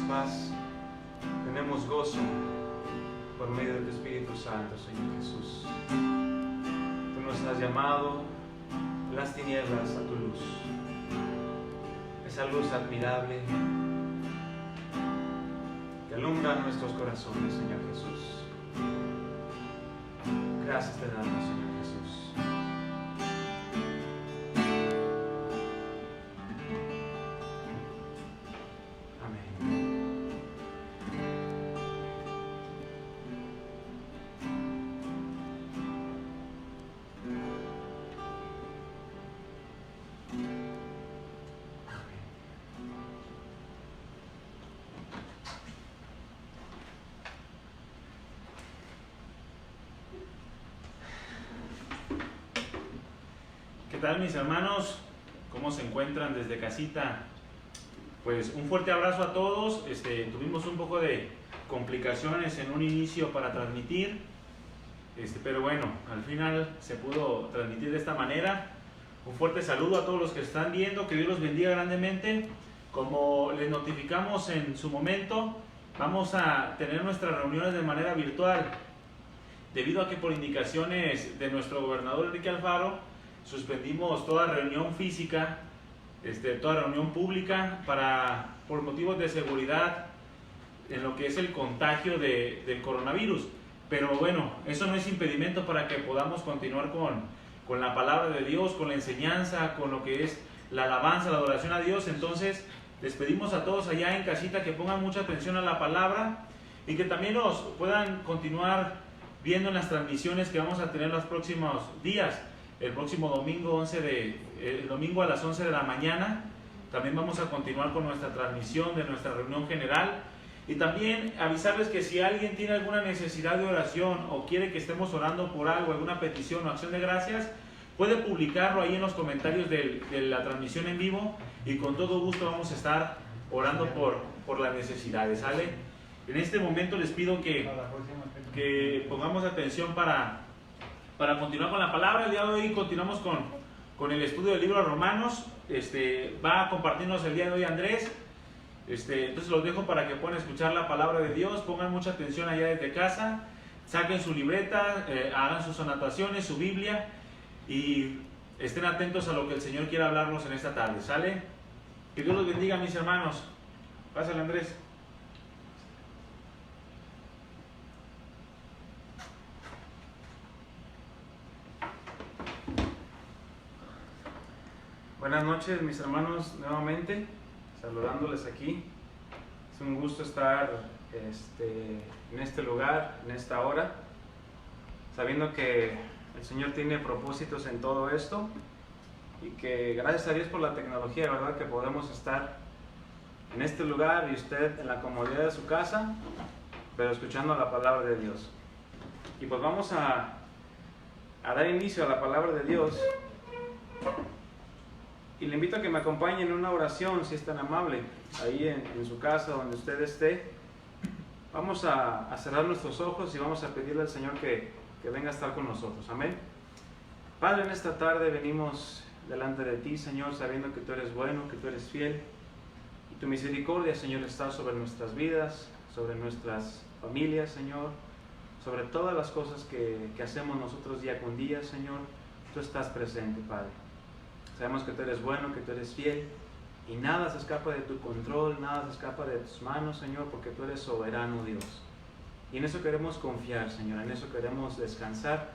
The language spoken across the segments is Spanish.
paz, tenemos gozo por medio de tu Espíritu Santo, Señor Jesús. Tú nos has llamado las tinieblas a tu luz. Esa luz admirable que alumbra nuestros corazones, Señor Jesús. Gracias te damos, Señor Jesús. ¿Qué tal, mis hermanos? ¿Cómo se encuentran desde casita? Pues un fuerte abrazo a todos. Tuvimos un poco de complicaciones en un inicio para transmitir, pero bueno, al final se pudo transmitir de esta manera. Un fuerte saludo a todos los que están viendo, que Dios los bendiga grandemente. Como les notificamos en su momento, vamos a tener nuestras reuniones de manera virtual, debido a que por indicaciones de nuestro gobernador Enrique Alfaro, suspendimos toda reunión física, toda reunión pública por motivos de seguridad en lo que es el contagio del coronavirus. Pero bueno, eso no es impedimento para que podamos continuar con la palabra de Dios, con la enseñanza, con lo que es la alabanza, la adoración a Dios. Entonces, les pedimos a todos allá en casita que pongan mucha atención a la palabra y que también nos puedan continuar viendo en las transmisiones que vamos a tener los próximos días. El próximo domingo, el domingo a las 11 de la mañana, también vamos a continuar con nuestra transmisión de nuestra reunión general. Y también avisarles que si alguien tiene alguna necesidad de oración o quiere que estemos orando por algo, alguna petición o acción de gracias, puede publicarlo ahí en los comentarios de la transmisión en vivo y con todo gusto vamos a estar orando por las necesidades, ¿sale? En este momento les pido que pongamos atención para continuar con la palabra. El día de hoy continuamos con el estudio del libro de Romanos. Va a compartirnos el día de hoy Andrés. Entonces los dejo para que puedan escuchar la palabra de Dios. Pongan mucha atención allá desde casa. Saquen su libreta, hagan sus anotaciones, su Biblia y estén atentos a lo que el Señor quiere hablarnos en esta tarde. ¿Sale? Que Dios los bendiga, mis hermanos. Pásale, Andrés. Buenas noches, mis hermanos, nuevamente saludándoles aquí. Es un gusto estar en este lugar, en esta hora, sabiendo que el Señor tiene propósitos en todo esto y que gracias a Dios por la tecnología, ¿verdad?, que podemos estar en este lugar y usted en la comodidad de su casa, pero escuchando la palabra de Dios. Y pues vamos a dar inicio a la palabra de Dios. Y le invito a que me acompañe en una oración, si es tan amable, ahí en su casa, donde usted esté. Vamos a cerrar nuestros ojos y vamos a pedirle al Señor que venga a estar con nosotros. Amén. Padre, en esta tarde venimos delante de ti, Señor, sabiendo que tú eres bueno, que tú eres fiel. Y tu misericordia, Señor, está sobre nuestras vidas, sobre nuestras familias, Señor, sobre todas las cosas que hacemos nosotros día con día, Señor. Tú estás presente, Padre. Sabemos que tú eres bueno, que tú eres fiel y nada se escapa de tu control, nada se escapa de tus manos, Señor, porque tú eres soberano, Dios. Y en eso queremos confiar, Señor, en eso queremos descansar,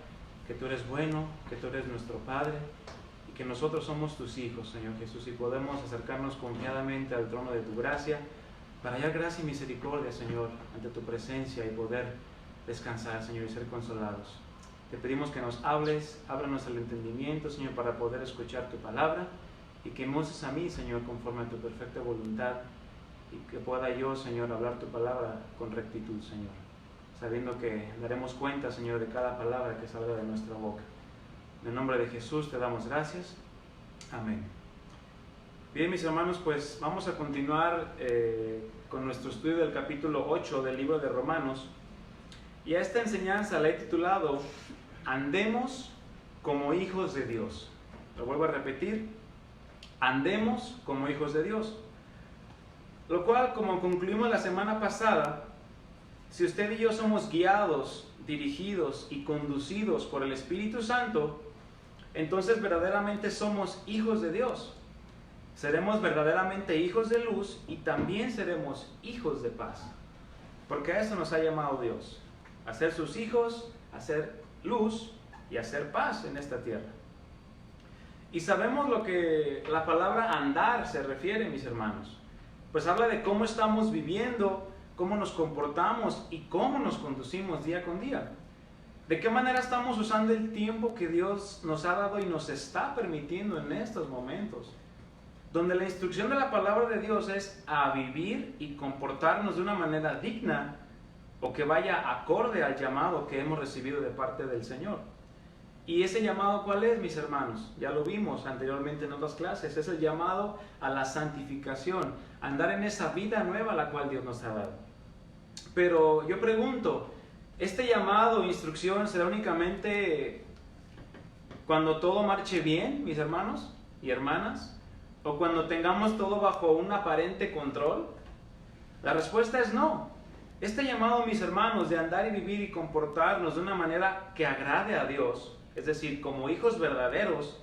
que tú eres bueno, que tú eres nuestro Padre y que nosotros somos tus hijos, Señor Jesús, y podemos acercarnos confiadamente al trono de tu gracia para hallar gracia y misericordia, Señor, ante tu presencia y poder descansar, Señor, y ser consolados. Te pedimos que nos hables, ábranos el entendimiento, Señor, para poder escuchar tu palabra y que me uses a mí, Señor, conforme a tu perfecta voluntad y que pueda yo, Señor, hablar tu palabra con rectitud, Señor, sabiendo que daremos cuenta, Señor, de cada palabra que salga de nuestra boca. En el nombre de Jesús te damos gracias. Amén. Bien, mis hermanos, pues vamos a continuar con nuestro estudio del capítulo 8 del libro de Romanos. Y a esta enseñanza la he titulado Andemos como hijos de Dios. Lo vuelvo a repetir, andemos como hijos de Dios. Lo cual, como concluimos la semana pasada, si usted y yo somos guiados, dirigidos y conducidos por el Espíritu Santo, entonces verdaderamente somos hijos de Dios. Seremos verdaderamente hijos de luz y también seremos hijos de paz. Porque a eso nos ha llamado Dios, a ser sus hijos, a ser luz y a hacer paz en esta tierra. Y sabemos lo que la palabra andar se refiere, mis hermanos. Pues habla de cómo estamos viviendo, cómo nos comportamos y cómo nos conducimos día con día. De qué manera estamos usando el tiempo que Dios nos ha dado y nos está permitiendo en estos momentos. Donde la instrucción de la palabra de Dios es a vivir y comportarnos de una manera digna o que vaya acorde al llamado que hemos recibido de parte del Señor. ¿Y ese llamado cuál es, mis hermanos? Ya lo vimos anteriormente en otras clases. Es el llamado a la santificación, a andar en esa vida nueva la cual Dios nos ha dado. Pero yo pregunto, ¿este llamado o instrucción será únicamente cuando todo marche bien, mis hermanos y hermanas? ¿O cuando tengamos todo bajo un aparente control? La respuesta es no. Este llamado, mis hermanos, de andar y vivir y comportarnos de una manera que agrade a Dios, es decir, como hijos verdaderos,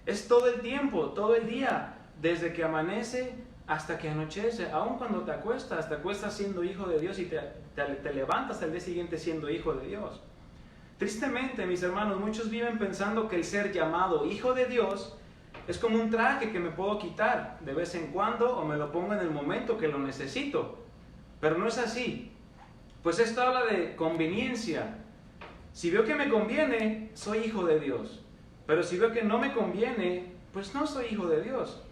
es todo el tiempo, todo el día, desde que amanece hasta que anochece. Aun cuando te acuestas siendo hijo de Dios y te levantas al día siguiente siendo hijo de Dios. Tristemente, mis hermanos, muchos viven pensando que el ser llamado hijo de Dios es como un traje que me puedo quitar de vez en cuando o me lo pongo en el momento que lo necesito. Pero no es así. Pues esto habla de conveniencia. Si veo que me conviene, soy hijo de Dios. Pero si veo que no me conviene, pues no soy hijo de Dios.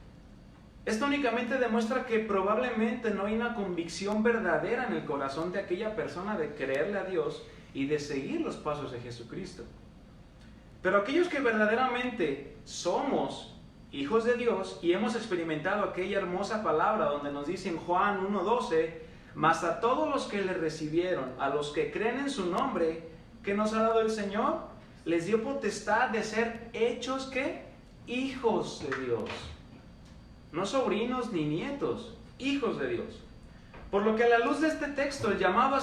Esto únicamente demuestra que probablemente no hay una convicción verdadera en el corazón de aquella persona de creerle a Dios y de seguir los pasos de Jesucristo. Pero aquellos que verdaderamente somos hijos de Dios y hemos experimentado aquella hermosa palabra donde nos dice en Juan 1:12, mas a todos los que le recibieron, a los que creen en su nombre, que nos ha dado el Señor, les dio potestad de ser hechos, ¿qué? Hijos de Dios. No sobrinos ni nietos, hijos de Dios. Por lo que a la luz de este texto, el llamado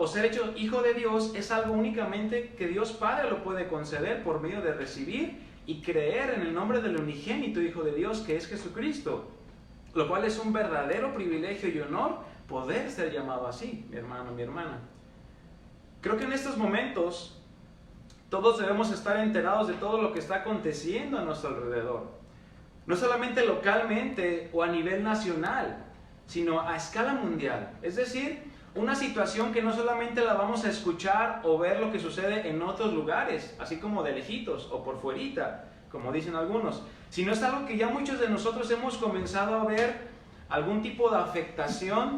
o ser hecho hijo de Dios es algo únicamente que Dios Padre lo puede conceder por medio de recibir y creer en el nombre del unigénito Hijo de Dios que es Jesucristo, lo cual es un verdadero privilegio y honor poder ser llamado así, mi hermano, mi hermana. Creo que en estos momentos todos debemos estar enterados de todo lo que está aconteciendo a nuestro alrededor, no solamente localmente o a nivel nacional, sino a escala mundial. Es decir, una situación que no solamente la vamos a escuchar o ver lo que sucede en otros lugares, así como de lejitos o por fuerita, como dicen algunos, sino es algo que ya muchos de nosotros hemos comenzado a ver algún tipo de afectación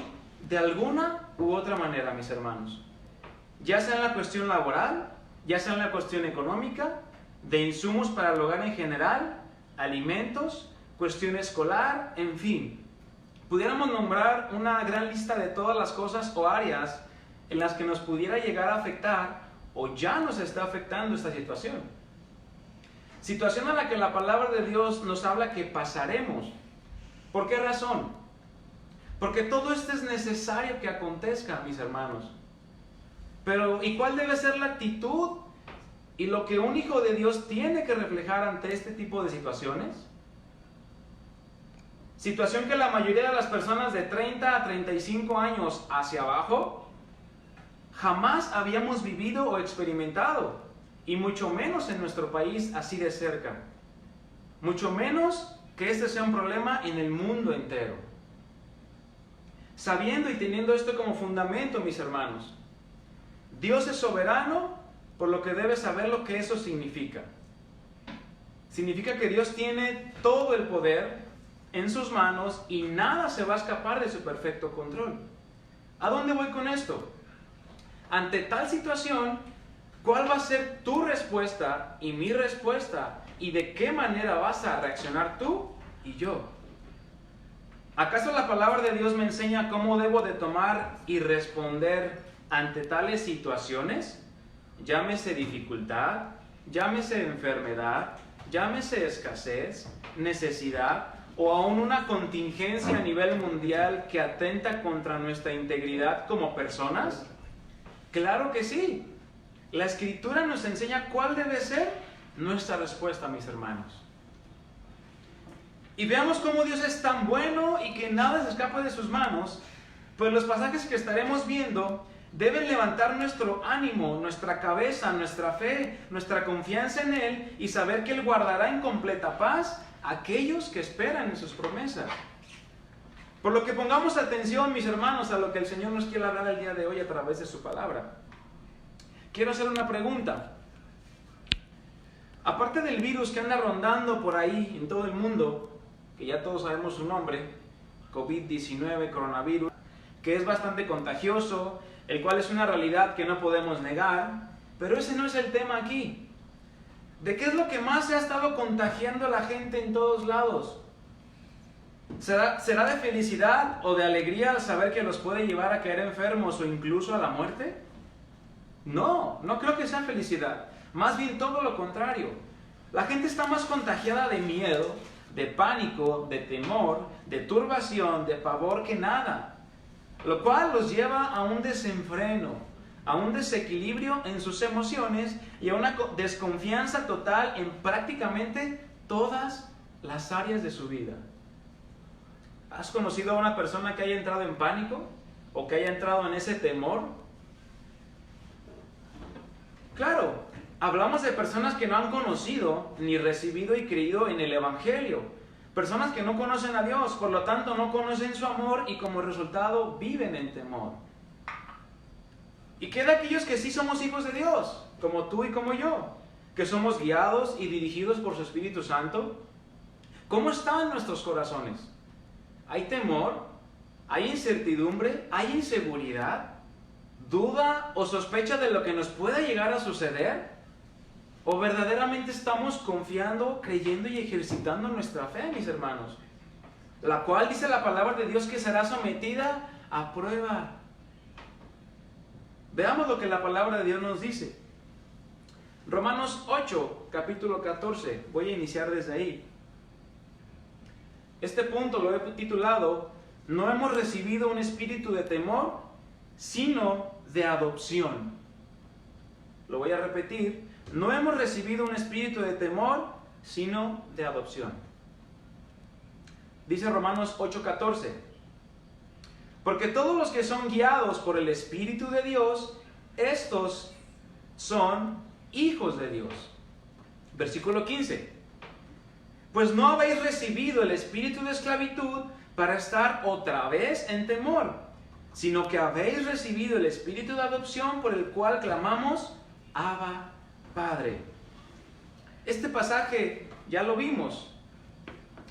de alguna u otra manera, mis hermanos. Ya sea en la cuestión laboral, ya sea en la cuestión económica, de insumos para el hogar en general, alimentos, cuestión escolar, en fin. Pudiéramos nombrar una gran lista de todas las cosas o áreas en las que nos pudiera llegar a afectar o ya nos está afectando esta situación. Situación a la que la palabra de Dios nos habla que pasaremos. ¿Por qué razón? Porque todo esto es necesario que acontezca, mis hermanos. Pero, ¿y cuál debe ser la actitud y lo que un hijo de Dios tiene que reflejar ante este tipo de situaciones? Situación que la mayoría de las personas de 30 a 35 años hacia abajo jamás habíamos vivido o experimentado, y mucho menos en nuestro país así de cerca. Mucho menos que este sea un problema en el mundo entero. Sabiendo y teniendo esto como fundamento, mis hermanos, Dios es soberano, por lo que debes saber lo que eso significa. Significa que Dios tiene todo el poder en sus manos y nada se va a escapar de su perfecto control. ¿A dónde voy con esto? Ante tal situación, ¿cuál va a ser tu respuesta y mi respuesta? ¿Y de qué manera vas a reaccionar tú y yo? ¿Acaso la palabra de Dios me enseña cómo debo de tomar y responder ante tales situaciones? Llámese dificultad, llámese enfermedad, llámese escasez, necesidad o aún una contingencia a nivel mundial que atenta contra nuestra integridad como personas? Claro que sí. La Escritura nos enseña cuál debe ser nuestra respuesta, mis hermanos. Y veamos cómo Dios es tan bueno y que nada se escapa de sus manos, pues los pasajes que estaremos viendo deben levantar nuestro ánimo, nuestra cabeza, nuestra fe, nuestra confianza en Él y saber que Él guardará en completa paz a aquellos que esperan en sus promesas. Por lo que pongamos atención, mis hermanos, a lo que el Señor nos quiere hablar el día de hoy a través de su palabra. Quiero hacer una pregunta. Aparte del virus que anda rondando por ahí en todo el mundo, que ya todos sabemos su nombre, COVID-19, coronavirus, que es bastante contagioso, el cual es una realidad que no podemos negar, pero ese no es el tema aquí. ¿De qué es lo que más se ha estado contagiando a la gente en todos lados? ¿Será de felicidad o de alegría al saber que los puede llevar a caer enfermos o incluso a la muerte? No creo que sea felicidad. Más bien todo lo contrario. La gente está más contagiada de miedo, de pánico, de temor, de turbación, de pavor que nada. Lo cual los lleva a un desenfreno, a un desequilibrio en sus emociones y a una desconfianza total en prácticamente todas las áreas de su vida. ¿Has conocido a una persona que haya entrado en pánico o que haya entrado en ese temor? Claro, hablamos de personas que no han conocido ni recibido y creído en el Evangelio. Personas que no conocen a Dios, por lo tanto no conocen su amor y como resultado viven en temor. ¿Y qué de aquellos que sí somos hijos de Dios, como tú y como yo, que somos guiados y dirigidos por su Espíritu Santo? ¿Cómo están nuestros corazones? ¿Hay temor? ¿Hay incertidumbre? ¿Hay inseguridad? ¿Duda o sospecha de lo que nos pueda llegar a suceder? ¿O verdaderamente estamos confiando, creyendo y ejercitando nuestra fe, mis hermanos? La cual dice la palabra de Dios que será sometida a prueba. Veamos lo que la palabra de Dios nos dice. Romanos 8, capítulo 14. Voy a iniciar desde ahí. Este punto lo he titulado: no hemos recibido un espíritu de temor, sino de adopción. Lo voy a repetir. No hemos recibido un espíritu de temor, sino de adopción. Dice Romanos 8:14. Porque todos los que son guiados por el Espíritu de Dios, estos son hijos de Dios. Versículo 15. Pues no habéis recibido el espíritu de esclavitud para estar otra vez en temor, sino que habéis recibido el espíritu de adopción por el cual clamamos, Abba, Padre. Este pasaje ya lo vimos.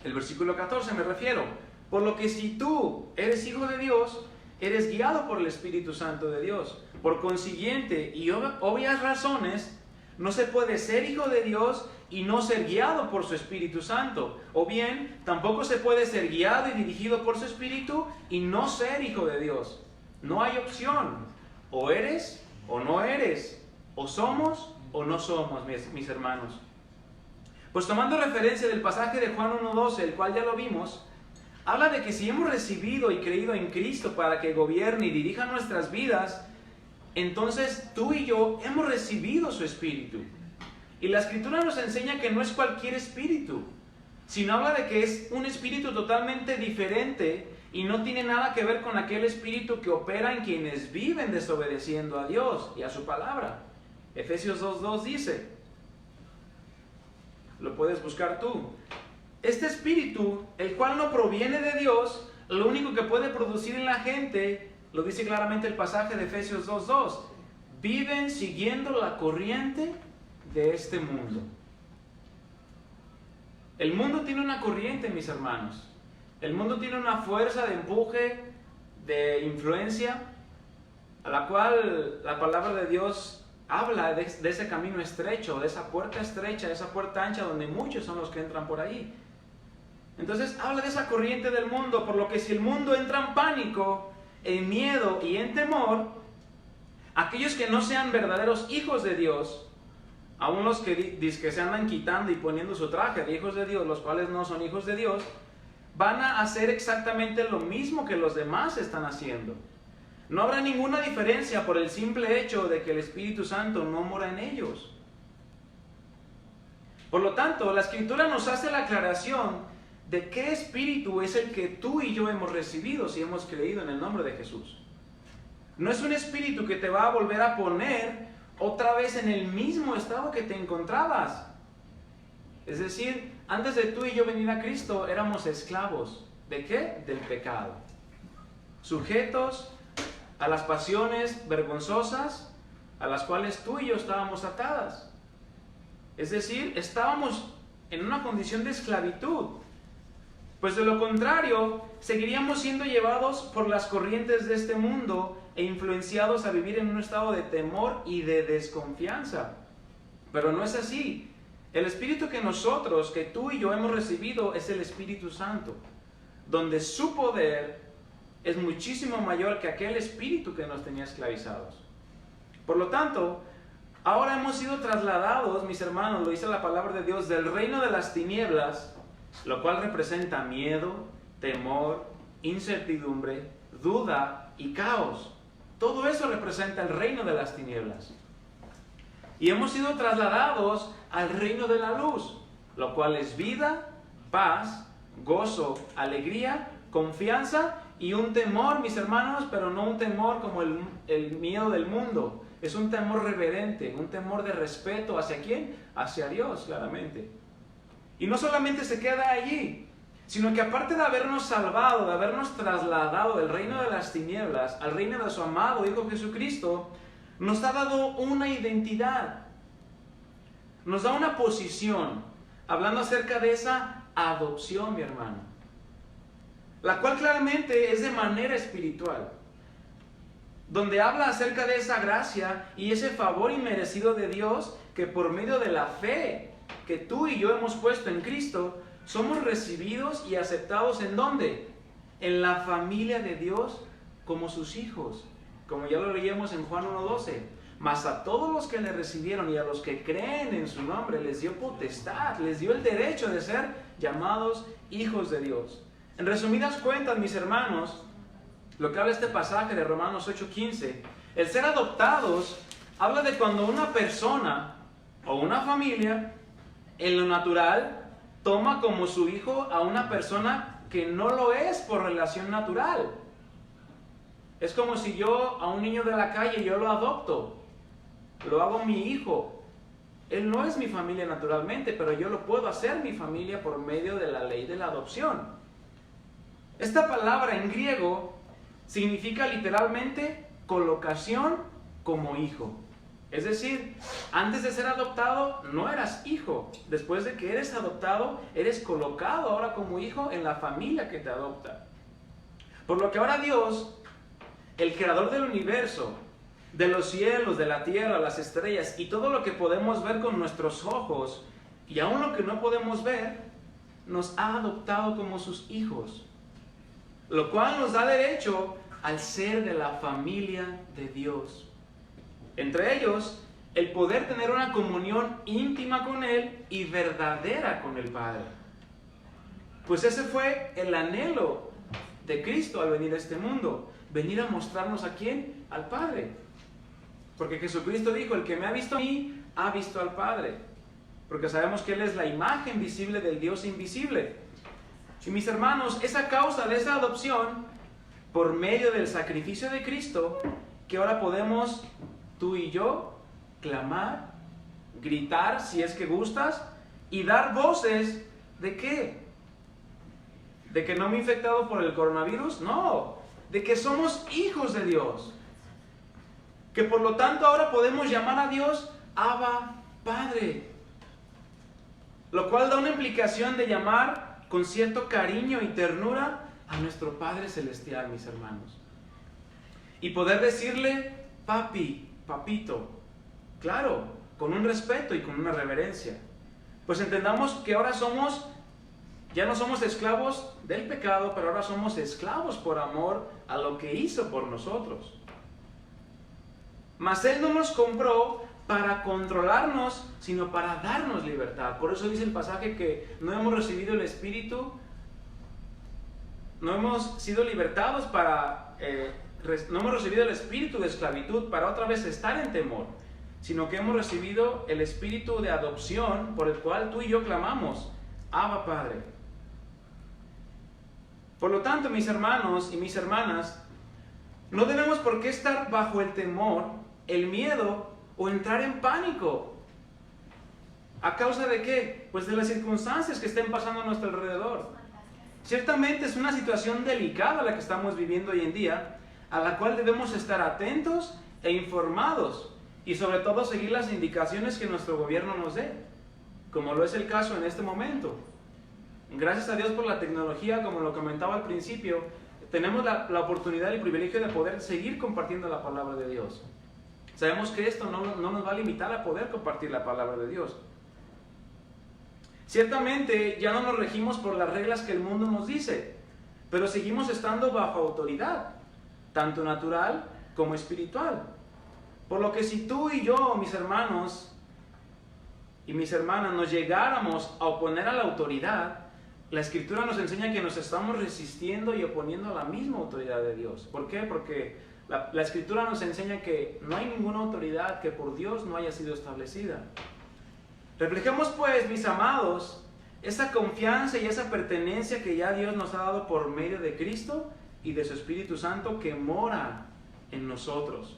El versículo 14 me refiero. Por lo que si tú eres hijo de Dios, eres guiado por el Espíritu Santo de Dios. Por consiguiente, y obvias razones, no se puede ser hijo de Dios y no ser guiado por su Espíritu Santo. O bien, tampoco se puede ser guiado y dirigido por su Espíritu y no ser hijo de Dios. No hay opción. O eres o no eres. O somos o no somos, mis hermanos. Pues tomando referencia del pasaje de Juan 1:12, el cual ya lo vimos, habla de que si hemos recibido y creído en Cristo para que gobierne y dirija nuestras vidas, entonces tú y yo hemos recibido su Espíritu. Y la Escritura nos enseña que no es cualquier espíritu, sino habla de que es un espíritu totalmente diferente y no tiene nada que ver con aquel espíritu que opera en quienes viven desobedeciendo a Dios y a su palabra. Efesios 2:2 dice, lo puedes buscar tú, este espíritu, el cual no proviene de Dios, lo único que puede producir en la gente, lo dice claramente el pasaje de Efesios 2:2, viven siguiendo la corriente de este mundo. El mundo tiene una corriente, mis hermanos. El mundo tiene una fuerza de empuje, de influencia, a la cual la palabra de Dios habla de ese camino estrecho, de esa puerta estrecha, de esa puerta ancha donde muchos son los que entran por ahí. Entonces habla de esa corriente del mundo, por lo que si el mundo entra en pánico, en miedo y en temor, aquellos que no sean verdaderos hijos de Dios, aún los que se andan quitando y poniendo su traje de hijos de Dios, los cuales no son hijos de Dios, van a hacer exactamente lo mismo que los demás están haciendo. No habrá ninguna diferencia por el simple hecho de que el Espíritu Santo no mora en ellos. Por lo tanto, la Escritura nos hace la aclaración de qué espíritu es el que tú y yo hemos recibido si hemos creído en el nombre de Jesús. No es un espíritu que te va a volver a poner otra vez en el mismo estado que te encontrabas. Es decir, antes de tú y yo venir a Cristo, éramos esclavos. ¿De qué? Del pecado. Sujetos a las pasiones vergonzosas a las cuales tú y yo estábamos atadas. Es decir, estábamos en una condición de esclavitud. Pues de lo contrario, seguiríamos siendo llevados por las corrientes de este mundo e influenciados a vivir en un estado de temor y de desconfianza. Pero no es así. El Espíritu que tú y yo hemos recibido, es el Espíritu Santo, donde su poder es muchísimo mayor que aquel espíritu que nos tenía esclavizados. Por lo tanto, ahora hemos sido trasladados, mis hermanos, lo dice la palabra de Dios, del reino de las tinieblas, lo cual representa miedo, temor, incertidumbre, duda y caos. Todo eso representa el reino de las tinieblas. Y hemos sido trasladados al reino de la luz, lo cual es vida, paz, gozo, alegría, confianza y un temor, mis hermanos, pero no un temor como el miedo del mundo. Es un temor reverente, un temor de respeto. ¿Hacia quién? Hacia Dios, claramente. Y no solamente se queda allí, sino que aparte de habernos salvado, de habernos trasladado del reino de las tinieblas al reino de su amado Hijo Jesucristo, nos ha dado una identidad, nos da una posición, hablando acerca de esa adopción, mi hermano, la cual claramente es de manera espiritual, donde habla acerca de esa gracia y ese favor inmerecido de Dios, que por medio de la fe que tú y yo hemos puesto en Cristo, somos recibidos y aceptados ¿en dónde? En la familia de Dios como sus hijos, como ya lo leíamos en Juan 1:12. Mas a todos los que le recibieron y a los que creen en su nombre les dio potestad, les dio el derecho de ser llamados hijos de Dios. En resumidas cuentas, mis hermanos, lo que habla este pasaje de Romanos 8:15, el ser adoptados habla de cuando una persona o una familia en lo natural toma como su hijo a una persona que no lo es por relación natural. Es como si yo a un niño de la calle yo lo adopto, lo hago mi hijo. Él no es mi familia naturalmente, pero yo lo puedo hacer mi familia por medio de la ley de la adopción. Esta palabra en griego significa literalmente colocación como hijo. Es decir, antes de ser adoptado no eras hijo. Después de que eres adoptado, eres colocado ahora como hijo en la familia que te adopta. Por lo que ahora Dios, el creador del universo, de los cielos, de la tierra, las estrellas y todo lo que podemos ver con nuestros ojos y aún lo que no podemos ver, nos ha adoptado como sus hijos, lo cual nos da derecho al ser de la familia de Dios. Entre ellos, el poder tener una comunión íntima con Él y verdadera con el Padre. Pues ese fue el anhelo de Cristo al venir a este mundo, venir a mostrarnos ¿a quién? Al Padre. Porque Jesucristo dijo, el que me ha visto a mí, ha visto al Padre. Porque sabemos que Él es la imagen visible del Dios invisible. Y mis hermanos, es a causa de esa adopción, por medio del sacrificio de Cristo, que ahora podemos, tú y yo, clamar, gritar si es que gustas, y dar voces ¿de qué? ¿De que no me he infectado por el coronavirus? No, de que somos hijos de Dios. Que por lo tanto ahora podemos llamar a Dios Abba Padre. Lo cual da una implicación de llamar con cierto cariño y ternura a nuestro Padre Celestial, mis hermanos. Y poder decirle, papi, papito, claro, con un respeto y con una reverencia. Pues entendamos que ahora ya no somos esclavos del pecado, pero ahora somos esclavos por amor a lo que hizo por nosotros. Mas Él no nos compró para controlarnos, sino para darnos libertad. Por eso dice el pasaje que no hemos recibido el Espíritu no hemos sido libertados para, no hemos recibido el espíritu de esclavitud para otra vez estar en temor, sino que hemos recibido el espíritu de adopción por el cual tú y yo clamamos, Abba Padre. Por lo tanto, mis hermanos y mis hermanas, no tenemos por qué estar bajo el temor, el miedo o entrar en pánico. ¿A causa de qué? Pues de las circunstancias que estén pasando a nuestro alrededor. Ciertamente es una situación delicada la que estamos viviendo hoy en día, a la cual debemos estar atentos e informados y sobre todo seguir las indicaciones que nuestro gobierno nos dé, como lo es el caso en este momento. Gracias a Dios por la tecnología, como lo comentaba al principio, tenemos la oportunidad y el privilegio de poder seguir compartiendo la palabra de Dios. Sabemos que esto no nos va a limitar a poder compartir la palabra de Dios. Ciertamente ya no nos regimos por las reglas que el mundo nos dice, pero seguimos estando bajo autoridad, tanto natural como espiritual. Por lo que si tú y yo, mis hermanos y mis hermanas, nos llegáramos a oponer a la autoridad, la Escritura nos enseña que nos estamos resistiendo y oponiendo a la misma autoridad de Dios. ¿Por qué? Porque la Escritura nos enseña que no hay ninguna autoridad que por Dios no haya sido establecida. Reflejemos pues, mis amados, esa confianza y esa pertenencia que ya Dios nos ha dado por medio de Cristo y de su Espíritu Santo que mora en nosotros.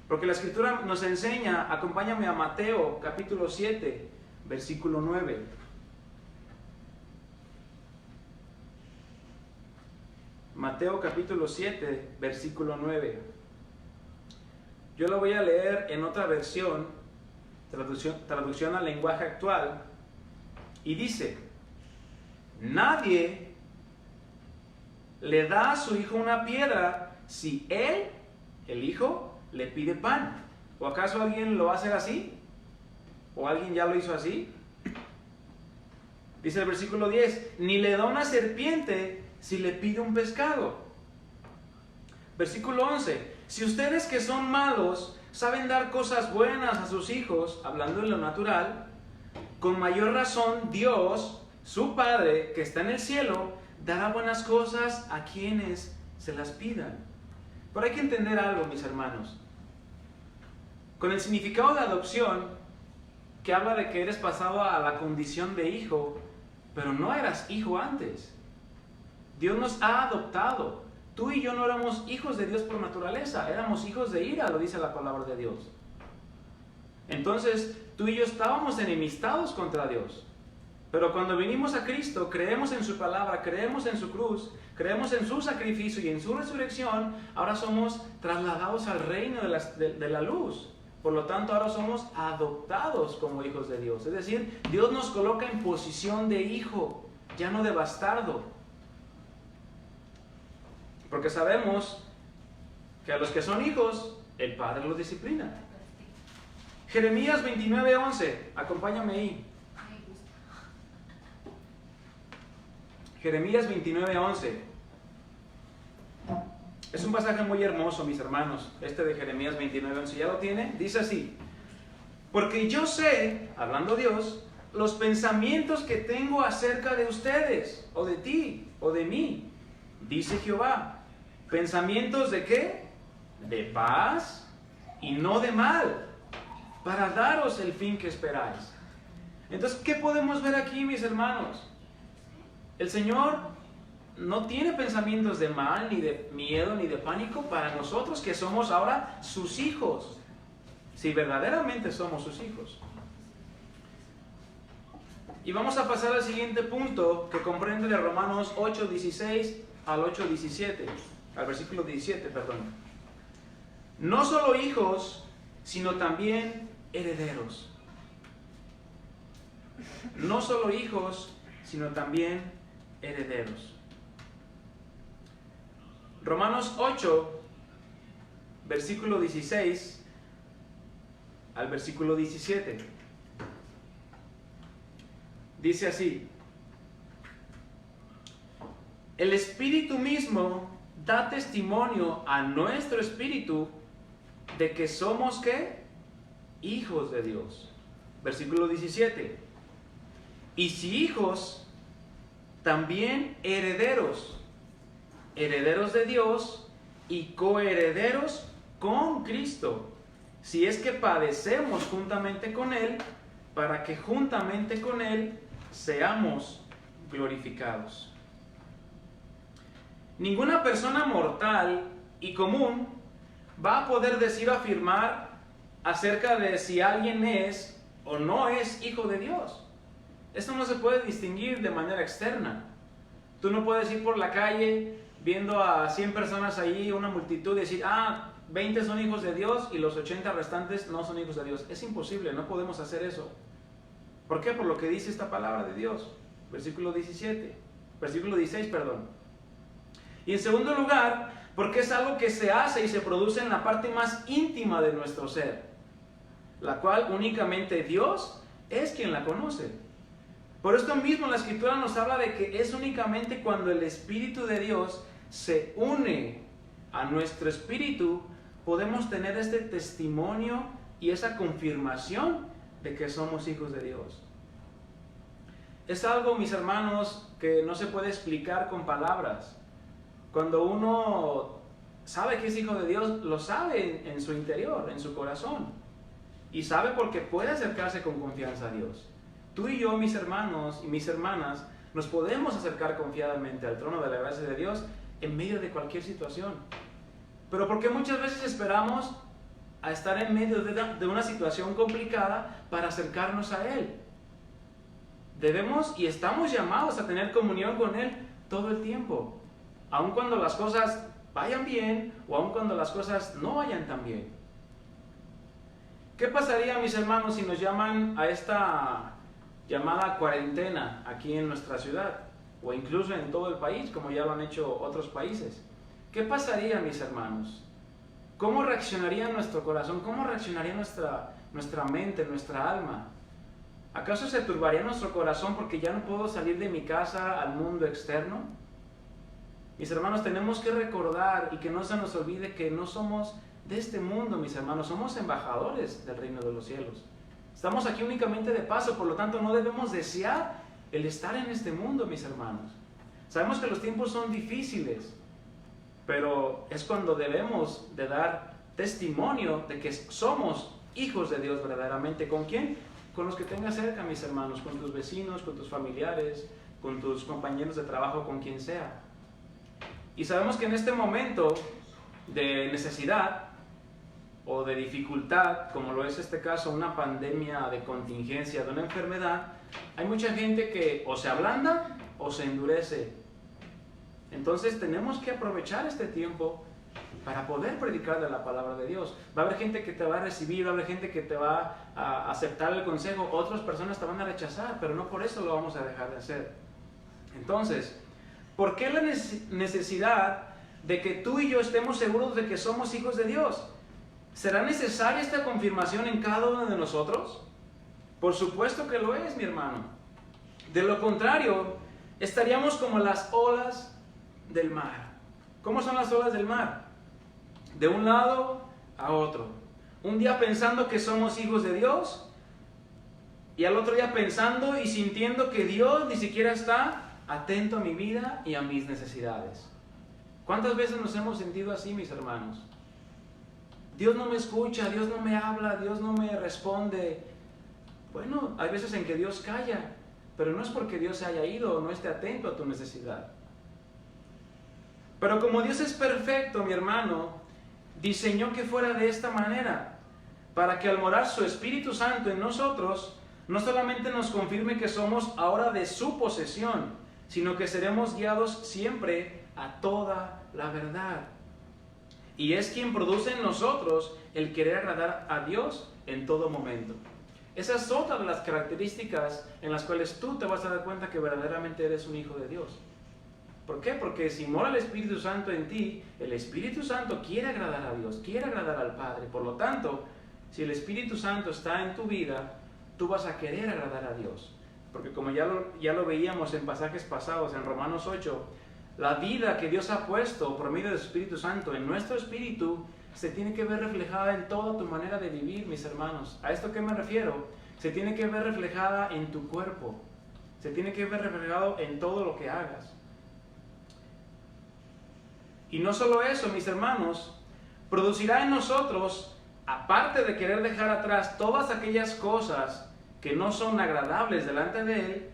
Porque la Escritura nos enseña, acompáñame a Mateo capítulo 7, versículo 9. Mateo capítulo 7, versículo 9. Yo lo voy a leer en otra versión, traducción al lenguaje actual, y dice: nadie le da a su hijo una piedra si él, el hijo, le pide pan. ¿O acaso alguien lo va a hacer así? ¿O alguien ya lo hizo así? Dice el versículo 10, ni le da una serpiente si le pide un pescado. Versículo 11, si ustedes que son malos saben dar cosas buenas a sus hijos, hablando en lo natural, con mayor razón Dios, su Padre, que está en el cielo, dará buenas cosas a quienes se las pidan. Pero hay que entender algo, mis hermanos. Con el significado de adopción, que habla de que eres pasado a la condición de hijo, pero no eras hijo antes. Dios nos ha adoptado. Tú y yo no éramos hijos de Dios por naturaleza, éramos hijos de ira, lo dice la palabra de Dios. Entonces, tú y yo estábamos enemistados contra Dios. Pero cuando vinimos a Cristo, creemos en su palabra, creemos en su cruz, creemos en su sacrificio y en su resurrección, ahora somos trasladados al reino de la luz. Por lo tanto, ahora somos adoptados como hijos de Dios. Es decir, Dios nos coloca en posición de hijo, ya no de bastardo. Porque sabemos que a los que son hijos, el Padre los disciplina. Jeremías 29:11, acompáñame ahí. Jeremías 29:11. Es un pasaje muy hermoso, mis hermanos, este de Jeremías 29:11. ¿Ya lo tiene? Dice así: porque yo sé, hablando Dios, los pensamientos que tengo acerca de ustedes, o de ti, o de mí, dice Jehová. ¿Pensamientos de qué? De paz y no de mal, para daros el fin que esperáis. Entonces, ¿qué podemos ver aquí, mis hermanos? El Señor no tiene pensamientos de mal, ni de miedo, ni de pánico para nosotros que somos ahora sus hijos. Si verdaderamente somos sus hijos. Y vamos a pasar al siguiente punto que comprende de Romanos 8:16 al 8:17. Al versículo 17, perdón. No solo hijos, sino también herederos. No solo hijos, sino también herederos. Romanos 8, versículo 16 al versículo 17. Dice así: el Espíritu mismo da testimonio a nuestro espíritu de que somos, ¿qué? Hijos de Dios. Versículo 17. Y si hijos, también herederos, herederos de Dios y coherederos con Cristo, si es que padecemos juntamente con Él, para que juntamente con Él seamos glorificados. Ninguna persona mortal y común va a poder decir o afirmar acerca de si alguien es o no es hijo de Dios. Esto no se puede distinguir de manera externa. Tú no puedes ir por la calle viendo a 100 personas ahí, una multitud, y decir, 20 son hijos de Dios y los 80 restantes no son hijos de Dios. Es imposible, no podemos hacer eso. ¿Por qué? Por lo que dice esta palabra de Dios. Versículo 16, perdón. Y en segundo lugar, porque es algo que se hace y se produce en la parte más íntima de nuestro ser, la cual únicamente Dios es quien la conoce. Por esto mismo la Escritura nos habla de que es únicamente cuando el Espíritu de Dios se une a nuestro espíritu, podemos tener este testimonio y esa confirmación de que somos hijos de Dios. Es algo, mis hermanos, que no se puede explicar con palabras. Cuando uno sabe que es hijo de Dios, lo sabe en su interior, en su corazón. Y sabe porque puede acercarse con confianza a Dios. Tú y yo, mis hermanos y mis hermanas, nos podemos acercar confiadamente al trono de la gracia de Dios en medio de cualquier situación. Pero porque muchas veces esperamos a estar en medio de una situación complicada para acercarnos a Él. Debemos y estamos llamados a tener comunión con Él todo el tiempo, aun cuando las cosas vayan bien o aun cuando las cosas no vayan tan bien. ¿Qué pasaría, mis hermanos, si nos llaman a esta llamada cuarentena aquí en nuestra ciudad o incluso en todo el país, como ya lo han hecho otros países? ¿Qué pasaría, mis hermanos? ¿Cómo reaccionaría nuestro corazón? ¿Cómo reaccionaría nuestra mente, nuestra alma? ¿Acaso se turbaría nuestro corazón porque ya no puedo salir de mi casa al mundo externo? Mis hermanos, tenemos que recordar y que no se nos olvide que no somos de este mundo, mis hermanos. Somos embajadores del reino de los cielos. Estamos aquí únicamente de paso, por lo tanto no debemos desear el estar en este mundo, mis hermanos. Sabemos que los tiempos son difíciles, pero es cuando debemos de dar testimonio de que somos hijos de Dios verdaderamente. ¿Con quién? Con los que tengas cerca, mis hermanos, con tus vecinos, con tus familiares, con tus compañeros de trabajo, con quien sea. Y sabemos que en este momento de necesidad o de dificultad, como lo es este caso, una pandemia de contingencia, de una enfermedad, hay mucha gente que o se ablanda o se endurece. Entonces tenemos que aprovechar este tiempo para poder predicar de la palabra de Dios. Va a haber gente que te va a recibir, va a haber gente que te va a aceptar el consejo, otras personas te van a rechazar, pero no por eso lo vamos a dejar de hacer. Entonces, ¿por qué la necesidad de que tú y yo estemos seguros de que somos hijos de Dios? ¿Será necesaria esta confirmación en cada uno de nosotros? Por supuesto que lo es, mi hermano. De lo contrario, estaríamos como las olas del mar. ¿Cómo son las olas del mar? De un lado a otro. Un día pensando que somos hijos de Dios y al otro día pensando y sintiendo que Dios ni siquiera está atento a mi vida y a mis necesidades. ¿Cuántas veces nos hemos sentido así, mis hermanos? Dios no me escucha, Dios no me habla, Dios no me responde. Bueno, hay veces en que Dios calla, pero no es porque Dios se haya ido o no esté atento a tu necesidad. Pero como Dios es perfecto, mi hermano, diseñó que fuera de esta manera, para que al morar su Espíritu Santo en nosotros, no solamente nos confirme que somos ahora de su posesión, sino que seremos guiados siempre a toda la verdad. Y es quien produce en nosotros el querer agradar a Dios en todo momento. Esa es otra de las características en las cuales tú te vas a dar cuenta que verdaderamente eres un hijo de Dios. ¿Por qué? Porque si mora el Espíritu Santo en ti, el Espíritu Santo quiere agradar a Dios, quiere agradar al Padre. Por lo tanto, si el Espíritu Santo está en tu vida, tú vas a querer agradar a Dios. Porque como ya lo veíamos en pasajes pasados, en Romanos 8, la vida que Dios ha puesto por medio del Espíritu Santo en nuestro espíritu se tiene que ver reflejada en toda tu manera de vivir, mis hermanos. ¿A esto qué me refiero? Se tiene que ver reflejada en tu cuerpo. Se tiene que ver reflejado en todo lo que hagas. Y no solo eso, mis hermanos, producirá en nosotros, aparte de querer dejar atrás todas aquellas cosas que no son agradables delante de Él,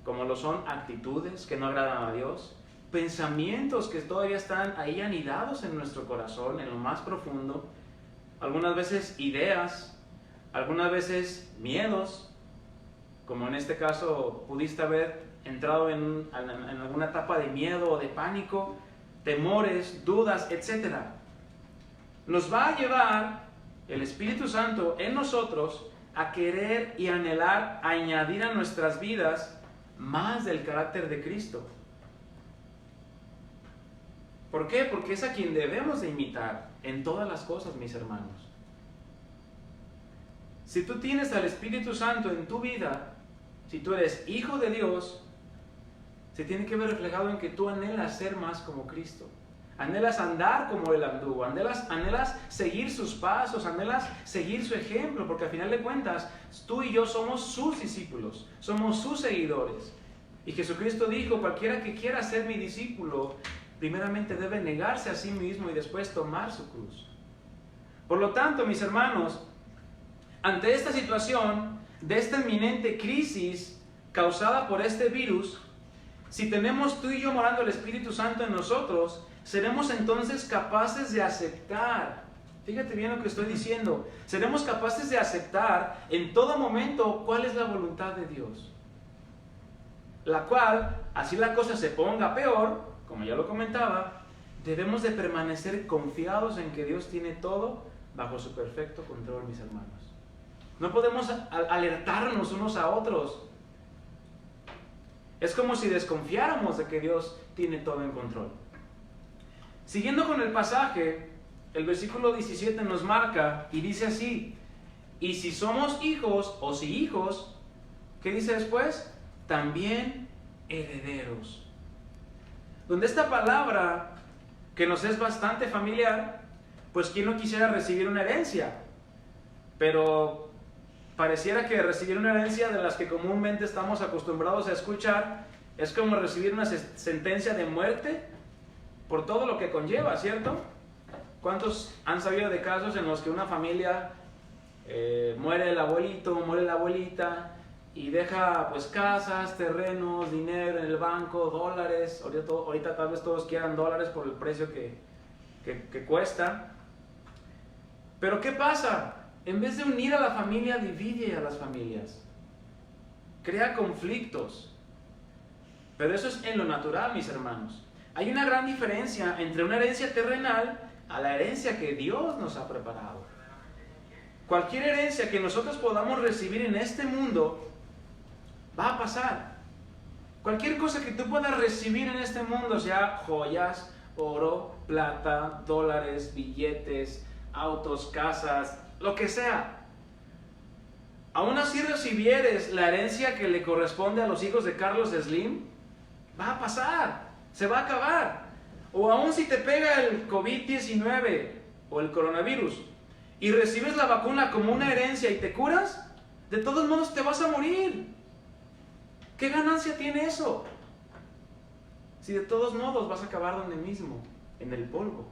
como lo son actitudes que no agradan a Dios, pensamientos que todavía están ahí anidados en nuestro corazón, en lo más profundo, algunas veces ideas, algunas veces miedos, como en este caso pudiste haber entrado en alguna etapa de miedo o de pánico, temores, dudas, etc. Nos va a llevar el Espíritu Santo en nosotros a querer y anhelar añadir a nuestras vidas más del carácter de Cristo. ¿Por qué? Porque es a quien debemos de imitar en todas las cosas, mis hermanos. Si tú tienes al Espíritu Santo en tu vida, si tú eres hijo de Dios, se tiene que ver reflejado en que tú anhelas ser más como Cristo. Anhelas andar como Él anduvo, anhelas seguir sus pasos, anhelas seguir su ejemplo, porque al final de cuentas, tú y yo somos sus discípulos, somos sus seguidores. Y Jesucristo dijo, cualquiera que quiera ser mi discípulo, primeramente debe negarse a sí mismo y después tomar su cruz. Por lo tanto, mis hermanos, ante esta situación de esta inminente crisis causada por este virus, si tenemos tú y yo morando el Espíritu Santo en nosotros, seremos entonces capaces de aceptar, fíjate bien lo que estoy diciendo, seremos capaces de aceptar en todo momento cuál es la voluntad de Dios. La cual, así la cosa se ponga peor, como ya lo comentaba, debemos de permanecer confiados en que Dios tiene todo bajo su perfecto control, mis hermanos. No podemos alertarnos unos a otros. Es como si desconfiáramos de que Dios tiene todo en control. Siguiendo con el pasaje, el versículo 17 nos marca y dice así: y si somos hijos o si hijos, ¿qué dice después? También herederos. Donde esta palabra, que nos es bastante familiar, pues ¿quién no quisiera recibir una herencia? Pero pareciera que recibir una herencia de las que comúnmente estamos acostumbrados a escuchar es como recibir una sentencia de muerte por todo lo que conlleva, ¿cierto? ¿Cuántos han sabido de casos en los que una familia muere el abuelito, muere la abuelita y deja pues casas, terrenos, dinero en el banco, dólares? Ahorita tal vez todos quieran dólares por el precio que cuesta. Pero ¿qué pasa? En vez de unir a la familia, divide a las familias. Crea conflictos. Pero eso es en lo natural, mis hermanos. Hay una gran diferencia entre una herencia terrenal a la herencia que Dios nos ha preparado. Cualquier herencia que nosotros podamos recibir en este mundo va a pasar. Cualquier cosa que tú puedas recibir en este mundo, sea joyas, oro, plata, dólares, billetes, autos, casas, lo que sea. Aún así recibieres la herencia que le corresponde a los hijos de Carlos Slim, va a pasar, se va a acabar. O aún si te pega el COVID-19 o el coronavirus y recibes la vacuna como una herencia y te curas, de todos modos te vas a morir. ¿Qué ganancia tiene eso? Si de todos modos vas a acabar donde mismo, en el polvo.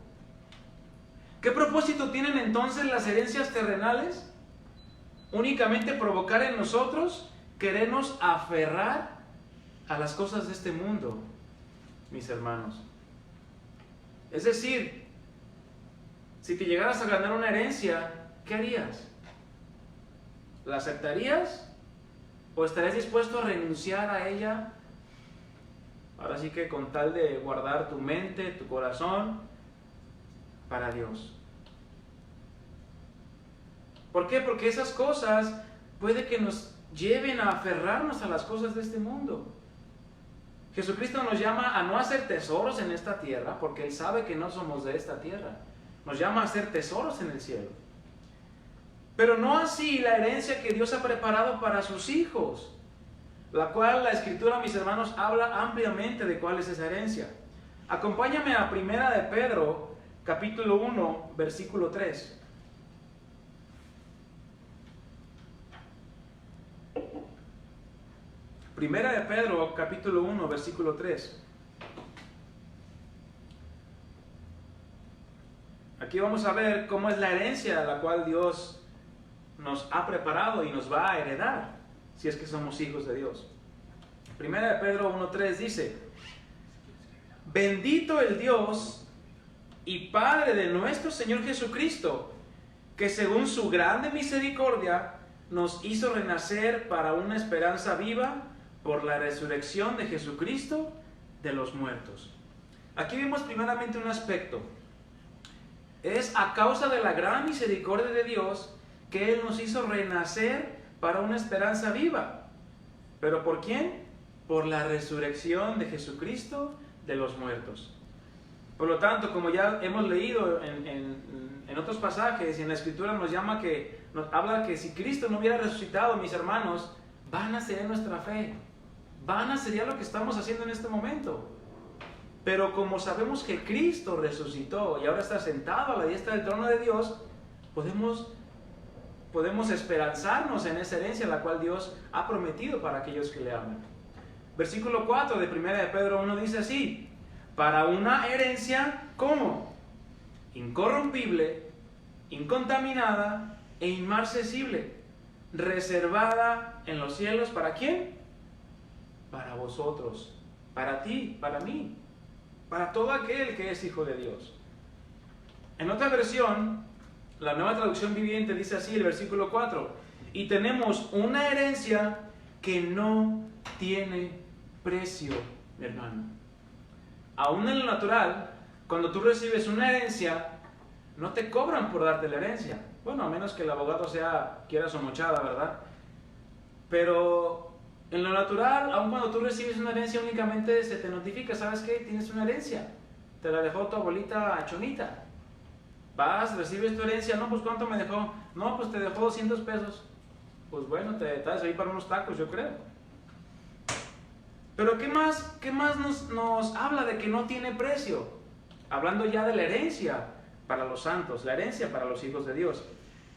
¿Qué propósito tienen entonces las herencias terrenales? Únicamente provocar en nosotros querernos aferrar a las cosas de este mundo, mis hermanos. Es decir, si te llegaras a ganar una herencia, ¿qué harías? ¿La aceptarías? ¿O estarías dispuesto a renunciar a ella? Ahora sí que con tal de guardar tu mente, tu corazón, para Dios. ¿Por qué? Porque esas cosas puede que nos lleven a aferrarnos a las cosas de este mundo. Jesucristo nos llama a no hacer tesoros en esta tierra, porque Él sabe que no somos de esta tierra. Nos llama a hacer tesoros en el cielo. Pero no así la herencia que Dios ha preparado para sus hijos, la cual la Escritura, mis hermanos, habla ampliamente de cuál es esa herencia. Acompáñame a 1 de Pedro, capítulo 1, versículo 3. Primera de Pedro, capítulo 1, versículo 3. Aquí vamos a ver cómo es la herencia a la cual Dios nos ha preparado y nos va a heredar, si es que somos hijos de Dios. Primera de Pedro 1:3 dice: bendito el Dios y Padre de nuestro Señor Jesucristo, que según su grande misericordia nos hizo renacer para una esperanza viva por la resurrección de Jesucristo de los muertos. Aquí vemos primeramente un aspecto. Es a causa de la gran misericordia de Dios que Él nos hizo renacer para una esperanza viva. ¿Pero por quién? Por la resurrección de Jesucristo de los muertos. Por lo tanto, como ya hemos leído en otros pasajes y en la Escritura nos habla que si Cristo no hubiera resucitado, mis hermanos, van a ser nuestra fe. Van a ser lo que estamos haciendo en este momento. Pero como sabemos que Cristo resucitó y ahora está sentado a la diestra del trono de Dios, podemos esperanzarnos en esa herencia la cual Dios ha prometido para aquellos que le aman. Versículo 4 de 1 de Pedro 1 dice así: para una herencia, ¿cómo? Incorrumpible, incontaminada e inmarcesible, reservada en los cielos, ¿para quién? Para vosotros, para ti, para mí, para todo aquel que es hijo de Dios. En otra versión, la Nueva Traducción Viviente dice así, el versículo 4: y tenemos una herencia que no tiene precio, mi hermano. Aún en lo natural, cuando tú recibes una herencia, no te cobran por darte la herencia. Bueno, a menos que el abogado quiera su mochada, ¿verdad? Pero en lo natural, aun cuando tú recibes una herencia, únicamente se te notifica: ¿sabes qué? Tienes una herencia. Te la dejó tu abuelita Chonita. Vas, recibes tu herencia. No, pues ¿cuánto me dejó? No, pues te dejó 200 pesos. Pues bueno, te traes ahí para unos tacos, yo creo. Pero ¿qué más nos habla de que no tiene precio? Hablando ya de la herencia para los santos, la herencia para los hijos de Dios.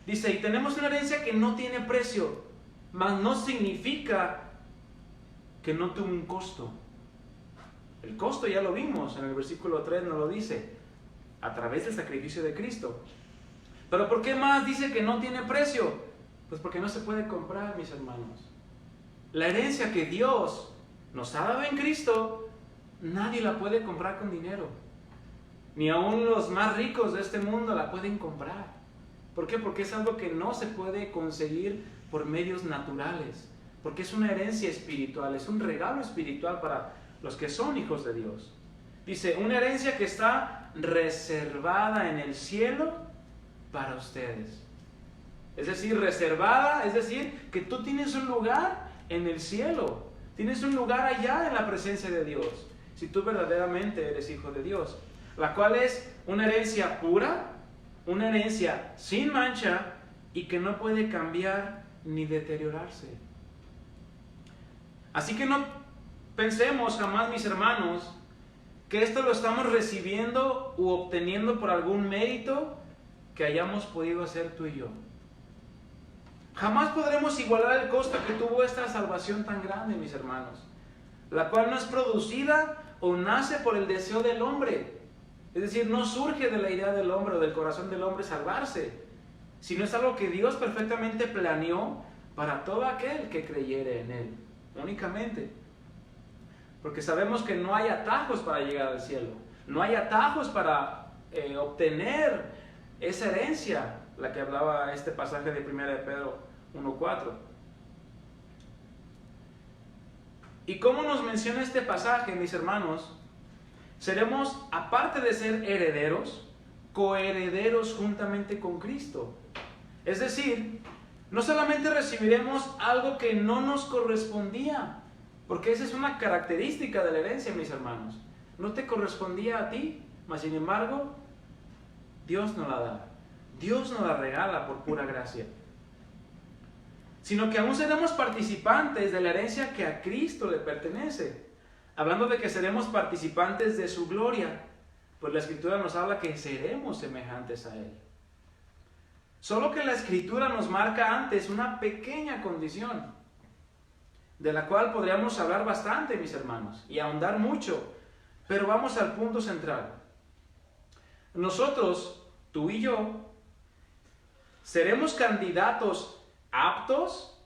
Dice, y tenemos una herencia que no tiene precio, mas no significa que no tuvo un costo. El costo ya lo vimos, en el versículo 3 nos lo dice, a través del sacrificio de Cristo. Pero ¿por qué más dice que no tiene precio? Pues porque no se puede comprar, mis hermanos. La herencia que Dios nos ha dado en Cristo, nadie la puede comprar con dinero. Ni aun los más ricos de este mundo la pueden comprar. ¿Por qué? Porque es algo que no se puede conseguir por medios naturales. Porque es una herencia espiritual, es un regalo espiritual para los que son hijos de Dios. Dice, una herencia que está reservada en el cielo para ustedes. Es decir, reservada, es decir, que tú tienes un lugar en el cielo. Tienes un lugar allá en la presencia de Dios, si tú verdaderamente eres hijo de Dios. La cual es una herencia pura, una herencia sin mancha y que no puede cambiar ni deteriorarse. Así que no pensemos jamás, mis hermanos, que esto lo estamos recibiendo u obteniendo por algún mérito que hayamos podido hacer tú y yo. Jamás podremos igualar el costo que tuvo esta salvación tan grande, mis hermanos, la cual no es producida o nace por el deseo del hombre. Es decir, no surge de la idea del hombre o del corazón del hombre salvarse, sino es algo que Dios perfectamente planeó para todo aquel que creyere en Él, únicamente. Porque sabemos que no hay atajos para llegar al cielo, no hay atajos para obtener esa herencia, la que hablaba este pasaje de 1 de Pedro 1:4. ¿Y cómo nos menciona este pasaje, mis hermanos? Seremos, aparte de ser herederos, coherederos juntamente con Cristo. Es decir, no solamente recibiremos algo que no nos correspondía, porque esa es una característica de la herencia, mis hermanos. No te correspondía a ti, mas sin embargo, Dios nos la da. Dios nos la regala por pura gracia. Sino que aún seremos participantes de la herencia que a Cristo le pertenece. Hablando de que seremos participantes de su gloria, pues la Escritura nos habla que seremos semejantes a Él. Solo que la Escritura nos marca antes una pequeña condición, de la cual podríamos hablar bastante, mis hermanos, y ahondar mucho, pero vamos al punto central. Nosotros tú y yo, seremos candidatos aptos,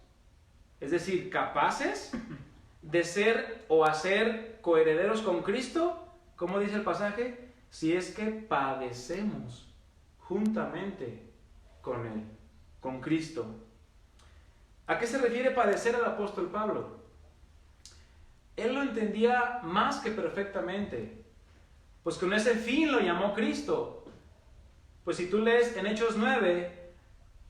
es decir, capaces de ser o hacer coherederos con Cristo, ¿cómo dice el pasaje? Si es que padecemos juntamente con Él, con Cristo. ¿A qué se refiere padecer el apóstol Pablo? Él lo entendía más que perfectamente, pues con ese fin lo llamó Cristo. Pues si tú lees en Hechos 9,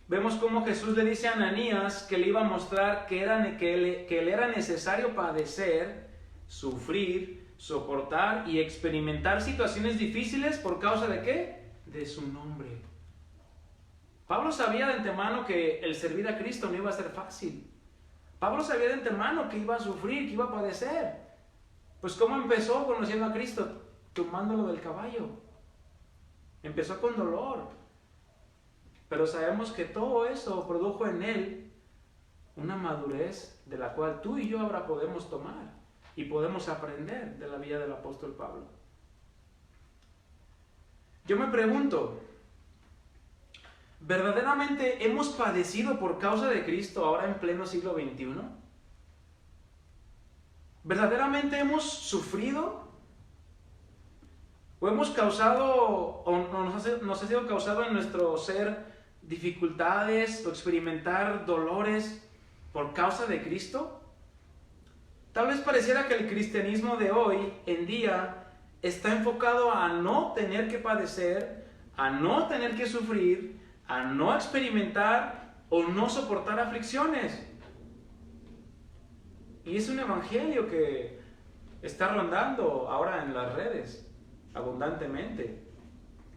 vemos cómo Jesús le dice a Ananías que le iba a mostrar que le era necesario padecer, sufrir, soportar y experimentar situaciones difíciles por causa de ¿qué? De su nombre. Pablo sabía de antemano que el servir a Cristo no iba a ser fácil. Pablo sabía de antemano que iba a sufrir, que iba a padecer. Pues ¿cómo empezó conociendo a Cristo? Tomándolo del caballo. Empezó con dolor. Pero sabemos que todo eso produjo en él una madurez de la cual tú y yo ahora podemos tomar y podemos aprender de la vida del apóstol Pablo. Yo me pregunto, ¿verdaderamente hemos padecido por causa de Cristo ahora en pleno siglo XXI? ¿Verdaderamente hemos sufrido? ¿O hemos causado, o nos ha sido causado en nuestro ser dificultades o experimentar dolores por causa de Cristo? Tal vez pareciera que el cristianismo de hoy en día está enfocado a no tener que padecer, a no tener que sufrir, a no experimentar o no soportar aflicciones. Y es un evangelio que está rondando ahora en las redes abundantemente.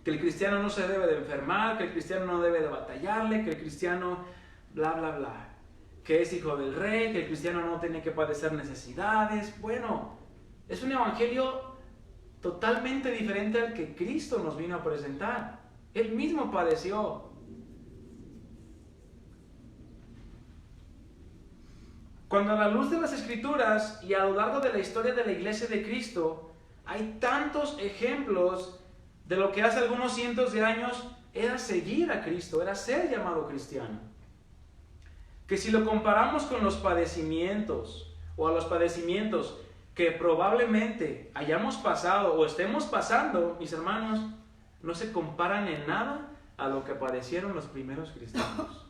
Que el cristiano no se debe de enfermar, que el cristiano no debe de batallarle, que el cristiano bla bla bla, que es hijo del rey, que el cristiano no tiene que padecer necesidades. Bueno, es un evangelio totalmente diferente al que Cristo nos vino a presentar. Él mismo padeció. Cuando a la luz de las Escrituras y a lo largo de la historia de la Iglesia de Cristo hay tantos ejemplos de lo que hace algunos cientos de años era seguir a Cristo, era ser llamado cristiano. Que si lo comparamos con los padecimientos o a los padecimientos que probablemente hayamos pasado o estemos pasando, mis hermanos, no se comparan en nada a lo que padecieron los primeros cristianos.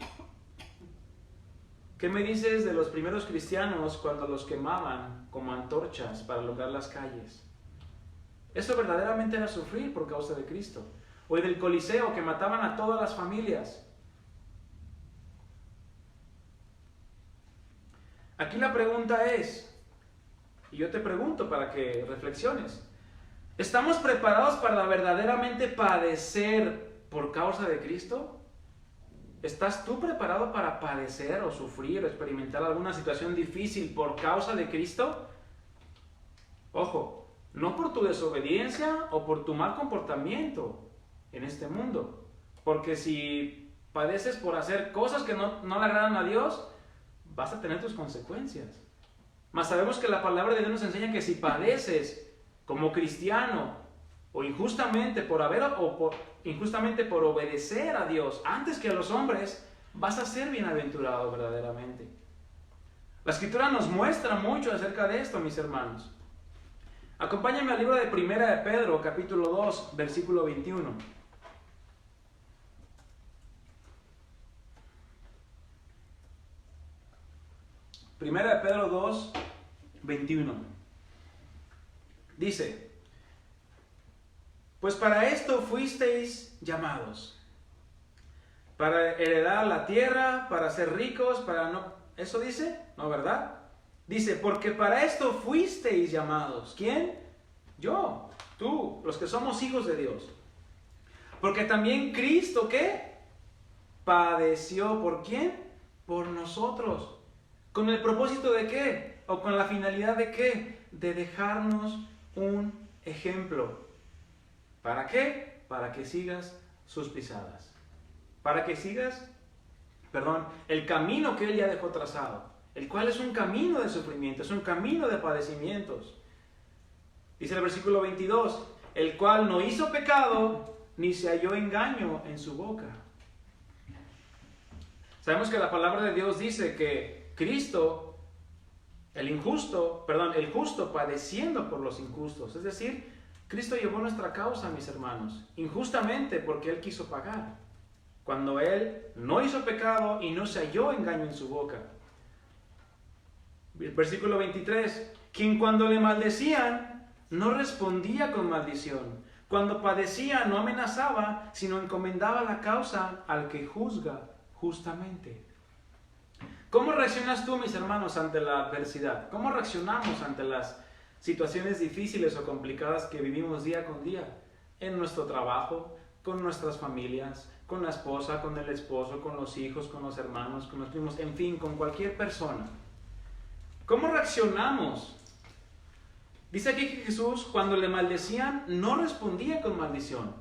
¿Qué me dices de los primeros cristianos cuando los quemaban como antorchas para alumbrar las calles? Eso verdaderamente era sufrir por causa de Cristo. O del Coliseo, que mataban a todas las familias. Aquí la pregunta es, y yo te pregunto para que reflexiones, ¿estamos preparados para verdaderamente padecer por causa de Cristo? ¿Estás tú preparado para padecer o sufrir o experimentar alguna situación difícil por causa de Cristo? Ojo, no por tu desobediencia o por tu mal comportamiento en este mundo. Porque si padeces por hacer cosas que no le agradan a Dios, vas a tener tus consecuencias. Mas sabemos que la palabra de Dios nos enseña que si padeces como cristiano o injustamente por obedecer a Dios antes que a los hombres, vas a ser bienaventurado verdaderamente. La Escritura nos muestra mucho acerca de esto, mis hermanos. Acompáñame al libro de Primera de Pedro, capítulo 2, versículo 21. Primera de Pedro 2, 21. Dice, pues para esto fuisteis llamados, para heredar la tierra, para ser ricos, para no... ¿Eso dice? ¿No, verdad? Dice, porque para esto fuisteis llamados. ¿Quién? Yo, tú, los que somos hijos de Dios. Porque también Cristo, ¿qué? Padeció, ¿por quién? Por nosotros. ¿Con el propósito de qué? ¿O con la finalidad de qué? De dejarnos un ejemplo. ¿Para qué? Para que sigas sus pisadas. Para que sigas, el camino que Él ya dejó trazado. El cual es un camino de sufrimiento, es un camino de padecimientos. Dice el versículo 22, el cual no hizo pecado, ni se halló engaño en su boca. Sabemos que la palabra de Dios dice que Cristo, el justo padeciendo por los injustos. Es decir, Cristo llevó nuestra causa, mis hermanos, injustamente porque Él quiso pagar. Cuando Él no hizo pecado y no se halló engaño en su boca. Versículo 23. Quien cuando le maldecían, no respondía con maldición. Cuando padecía, no amenazaba, sino encomendaba la causa al que juzga justamente. ¿Cómo reaccionas tú, mis hermanos, ante la adversidad? ¿Cómo reaccionamos ante las situaciones difíciles o complicadas que vivimos día con día? En nuestro trabajo, con nuestras familias, con la esposa, con el esposo, con los hijos, con los hermanos, con los primos, en fin, con cualquier persona. ¿Cómo reaccionamos? Dice aquí que Jesús, cuando le maldecían, no respondía con maldición.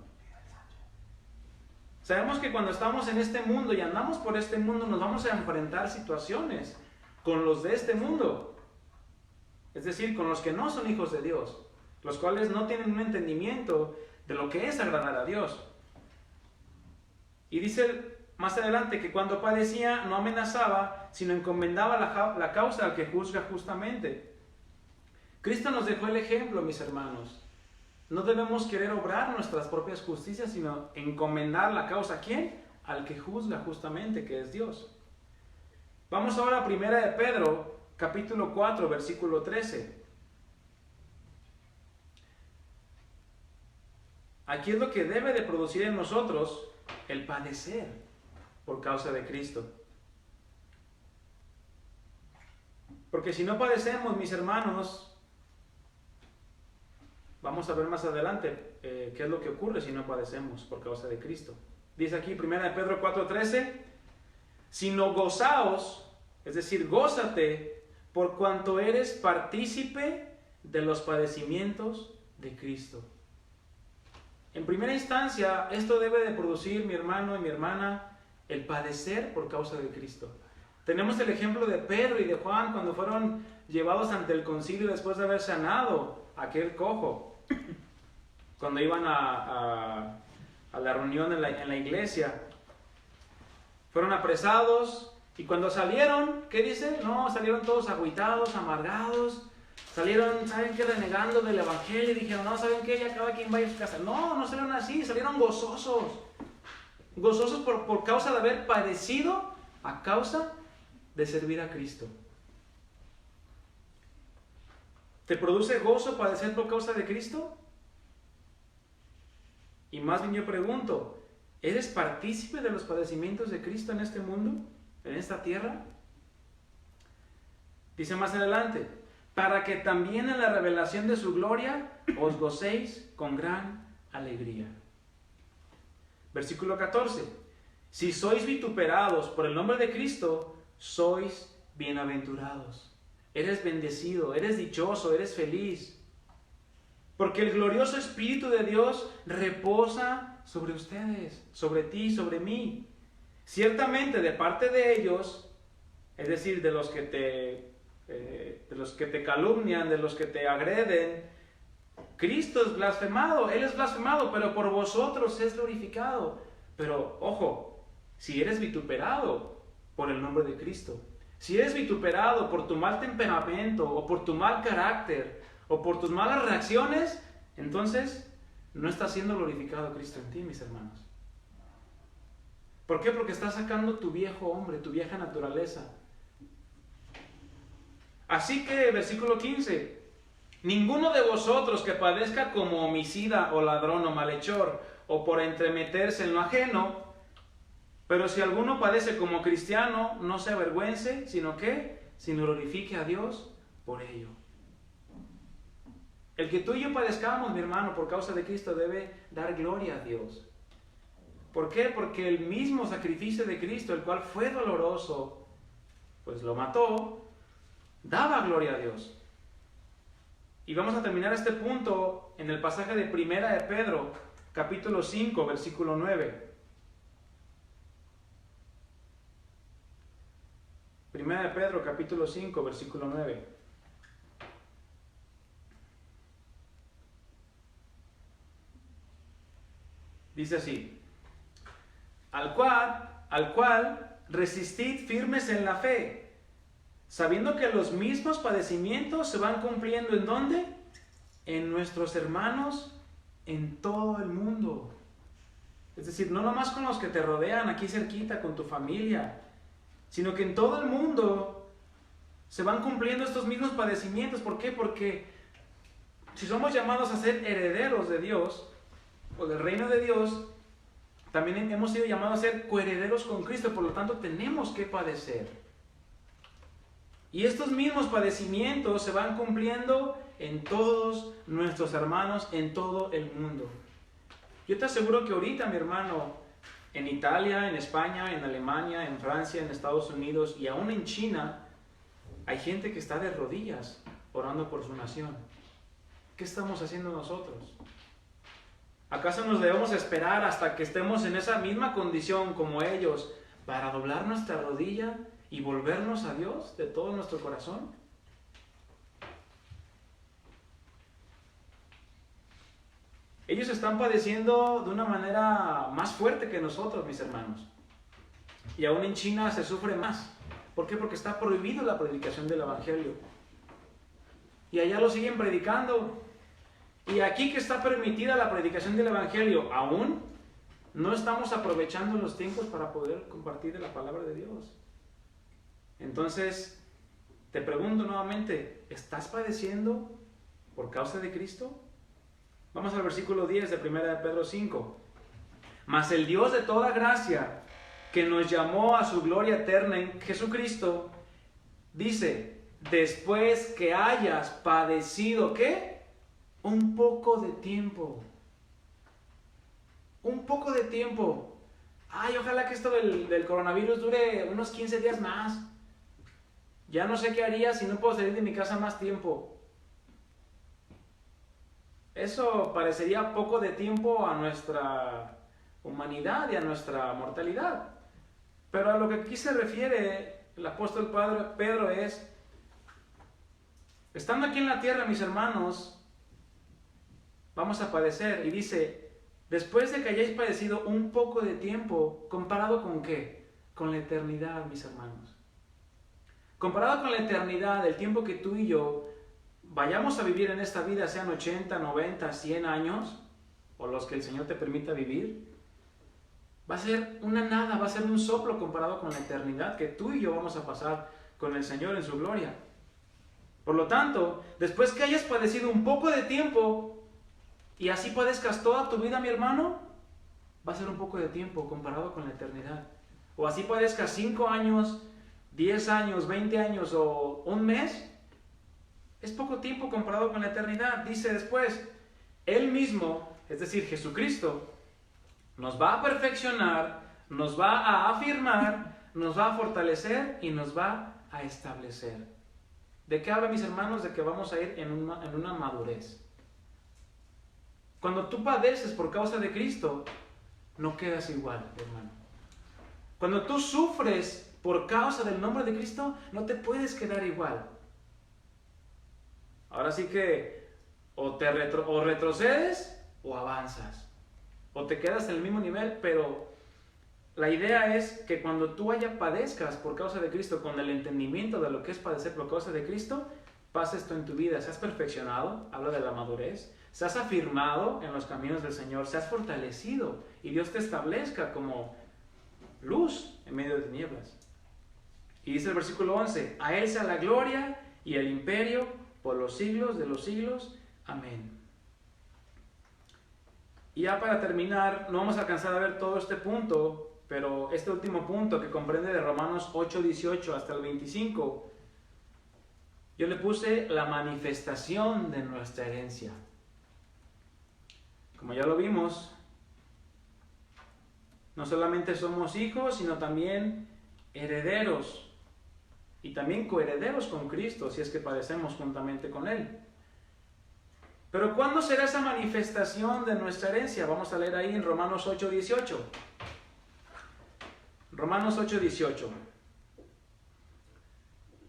Sabemos que cuando estamos en este mundo y andamos por este mundo, nos vamos a enfrentar situaciones con los de este mundo. Es decir, con los que no son hijos de Dios, los cuales no tienen un entendimiento de lo que es agradar a Dios. Y dice más adelante que cuando padecía no amenazaba, sino encomendaba la causa al que juzga justamente. Cristo nos dejó el ejemplo, mis hermanos. No debemos querer obrar nuestras propias justicias, sino encomendar la causa. ¿A quién? Al que juzga justamente, que es Dios. Vamos ahora a 1 de Pedro, capítulo 4, versículo 13. Aquí es lo que debe de producir en nosotros el padecer por causa de Cristo. Porque si no padecemos, mis hermanos, vamos a ver más adelante qué es lo que ocurre si no padecemos por causa de Cristo. Dice aquí 1 de Pedro 4:13, sino gozaos, es decir, gózate por cuanto eres partícipe de los padecimientos de Cristo. En primera instancia, esto debe de producir, mi hermano y mi hermana, el padecer por causa de Cristo. Tenemos el ejemplo de Pedro y de Juan cuando fueron llevados ante el concilio después de haber sanado a aquel cojo. Cuando iban a la reunión en la iglesia, fueron apresados y cuando salieron, ¿qué dice? No, salieron todos agüitados, amargados. Salieron, ¿saben qué? Renegando del evangelio y dijeron, no, ¿saben qué? Ya cada quien vaya a su casa. No, no salieron así, salieron gozosos. Gozosos por causa de haber padecido a causa de servir a Cristo. ¿Te produce gozo padecer por causa de Cristo? Y más bien yo pregunto, ¿eres partícipe de los padecimientos de Cristo en este mundo? ¿En esta tierra? Dice más adelante, para que también en la revelación de su gloria os gocéis con gran alegría. Versículo 14. Si sois vituperados por el nombre de Cristo, sois bienaventurados. Eres bendecido, eres dichoso, eres feliz. Porque el glorioso Espíritu de Dios reposa sobre ustedes, sobre ti, sobre mí. Ciertamente de parte de ellos, es decir, de los que te calumnian, de los que te agreden, Cristo es blasfemado, Él es blasfemado, pero por vosotros es glorificado. Pero, ojo, si eres vituperado por el nombre de Cristo, si eres vituperado por tu mal temperamento, o por tu mal carácter, o por tus malas reacciones, entonces no está siendo glorificado Cristo en ti, mis hermanos. ¿Por qué? Porque estás sacando tu viejo hombre, tu vieja naturaleza. Así que, versículo 15, ninguno de vosotros que padezca como homicida o ladrón o malhechor o por entremeterse en lo ajeno, pero si alguno padece como cristiano, no se avergüence, sino glorifique a Dios por ello. El que tú y yo padezcamos, mi hermano, por causa de Cristo debe dar gloria a Dios. ¿Por qué? Porque el mismo sacrificio de Cristo, el cual fue doloroso, pues lo mató, daba gloria a Dios. Y vamos a terminar este punto en el pasaje de 1 de Pedro, capítulo 5, versículo 9. 1 de Pedro, capítulo 5, versículo 9. Dice así: al cual resistid firmes en la fe, sabiendo que los mismos padecimientos se van cumpliendo ¿en dónde? En nuestros hermanos en todo el mundo. Es decir, no nomás con los que te rodean aquí cerquita, con tu familia, sino que en todo el mundo se van cumpliendo estos mismos padecimientos. ¿Por qué? Porque si somos llamados a ser herederos de Dios, o del reino de Dios, también hemos sido llamados a ser coherederos con Cristo, por lo tanto tenemos que padecer. Y estos mismos padecimientos se van cumpliendo en todos nuestros hermanos en todo el mundo. Yo te aseguro que ahorita, mi hermano, en Italia, en España, en Alemania, en Francia, en Estados Unidos y aún en China, hay gente que está de rodillas orando por su nación. ¿Qué estamos haciendo nosotros? ¿Acaso nos debemos esperar hasta que estemos en esa misma condición como ellos para doblar nuestra rodilla y volvernos a Dios de todo nuestro corazón? Ellos están padeciendo de una manera más fuerte que nosotros, mis hermanos. Y aún en China se sufre más. ¿Por qué? Porque está prohibido la predicación del Evangelio. Y allá lo siguen predicando. Y aquí que está permitida la predicación del Evangelio, aún no estamos aprovechando los tiempos para poder compartir la palabra de Dios. Entonces, te pregunto nuevamente, ¿estás padeciendo por causa de Cristo? Vamos al versículo 10 de 1 de Pedro 5. Mas el Dios de toda gracia, que nos llamó a su gloria eterna en Jesucristo, dice, después que hayas padecido, ¿qué? Un poco de tiempo. Un poco de tiempo. Ay, ojalá que esto del coronavirus dure unos 15 días más. Ya no sé qué haría si no puedo salir de mi casa más tiempo. Eso parecería poco de tiempo a nuestra humanidad y a nuestra mortalidad. Pero a lo que aquí se refiere el apóstol Pedro es, estando aquí en la tierra, mis hermanos, vamos a padecer. Y dice, después de que hayáis padecido un poco de tiempo, ¿comparado con qué? Con la eternidad, mis hermanos. Comparado con la eternidad, el tiempo que tú y yo vayamos a vivir en esta vida, sean 80, 90, 100 años, o los que el Señor te permita vivir, va a ser una nada, va a ser un soplo comparado con la eternidad que tú y yo vamos a pasar con el Señor en su gloria. Por lo tanto, después que hayas padecido un poco de tiempo, y así padezcas toda tu vida, mi hermano, va a ser un poco de tiempo comparado con la eternidad. O así padezcas 5 años, 10 años, 20 años o un mes, es poco tiempo comparado con la eternidad. Dice después, Él mismo, es decir, Jesucristo, nos va a perfeccionar, nos va a afirmar, nos va a fortalecer y nos va a establecer. ¿De qué habla, mis hermanos? De que vamos a ir en una madurez. Cuando tú padeces por causa de Cristo, no quedas igual, hermano. Cuando tú sufres por causa del nombre de Cristo, no te puedes quedar igual. Ahora sí que o retrocedes o avanzas. O te quedas en el mismo nivel, pero la idea es que cuando tú padezcas por causa de Cristo, con el entendimiento de lo que es padecer por causa de Cristo, pasa esto en tu vida, seas perfeccionado, habla de la madurez, seas afirmado en los caminos del Señor, seas fortalecido y Dios te establezca como luz en medio de tinieblas. Y dice el versículo 11, a Él sea la gloria y el imperio por los siglos de los siglos. Amén. Y ya para terminar, no vamos a alcanzar a ver todo este punto, pero este último punto que comprende de Romanos 8:18 hasta el 25, yo le puse la manifestación de nuestra herencia. Como ya lo vimos, no solamente somos hijos, sino también herederos y también coherederos con Cristo, si es que padecemos juntamente con Él. Pero ¿cuándo será esa manifestación de nuestra herencia? Vamos a leer ahí en Romanos 8:18. Romanos 8:18.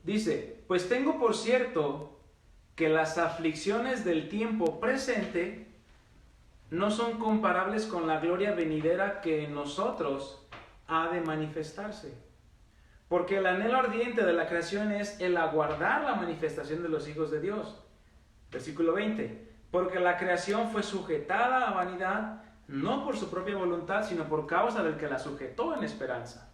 Dice, pues tengo por cierto que las aflicciones del tiempo presente no son comparables con la gloria venidera que en nosotros ha de manifestarse. Porque el anhelo ardiente de la creación es el aguardar la manifestación de los hijos de Dios. Versículo 20. Porque la creación fue sujetada a vanidad, no por su propia voluntad, sino por causa del que la sujetó en esperanza.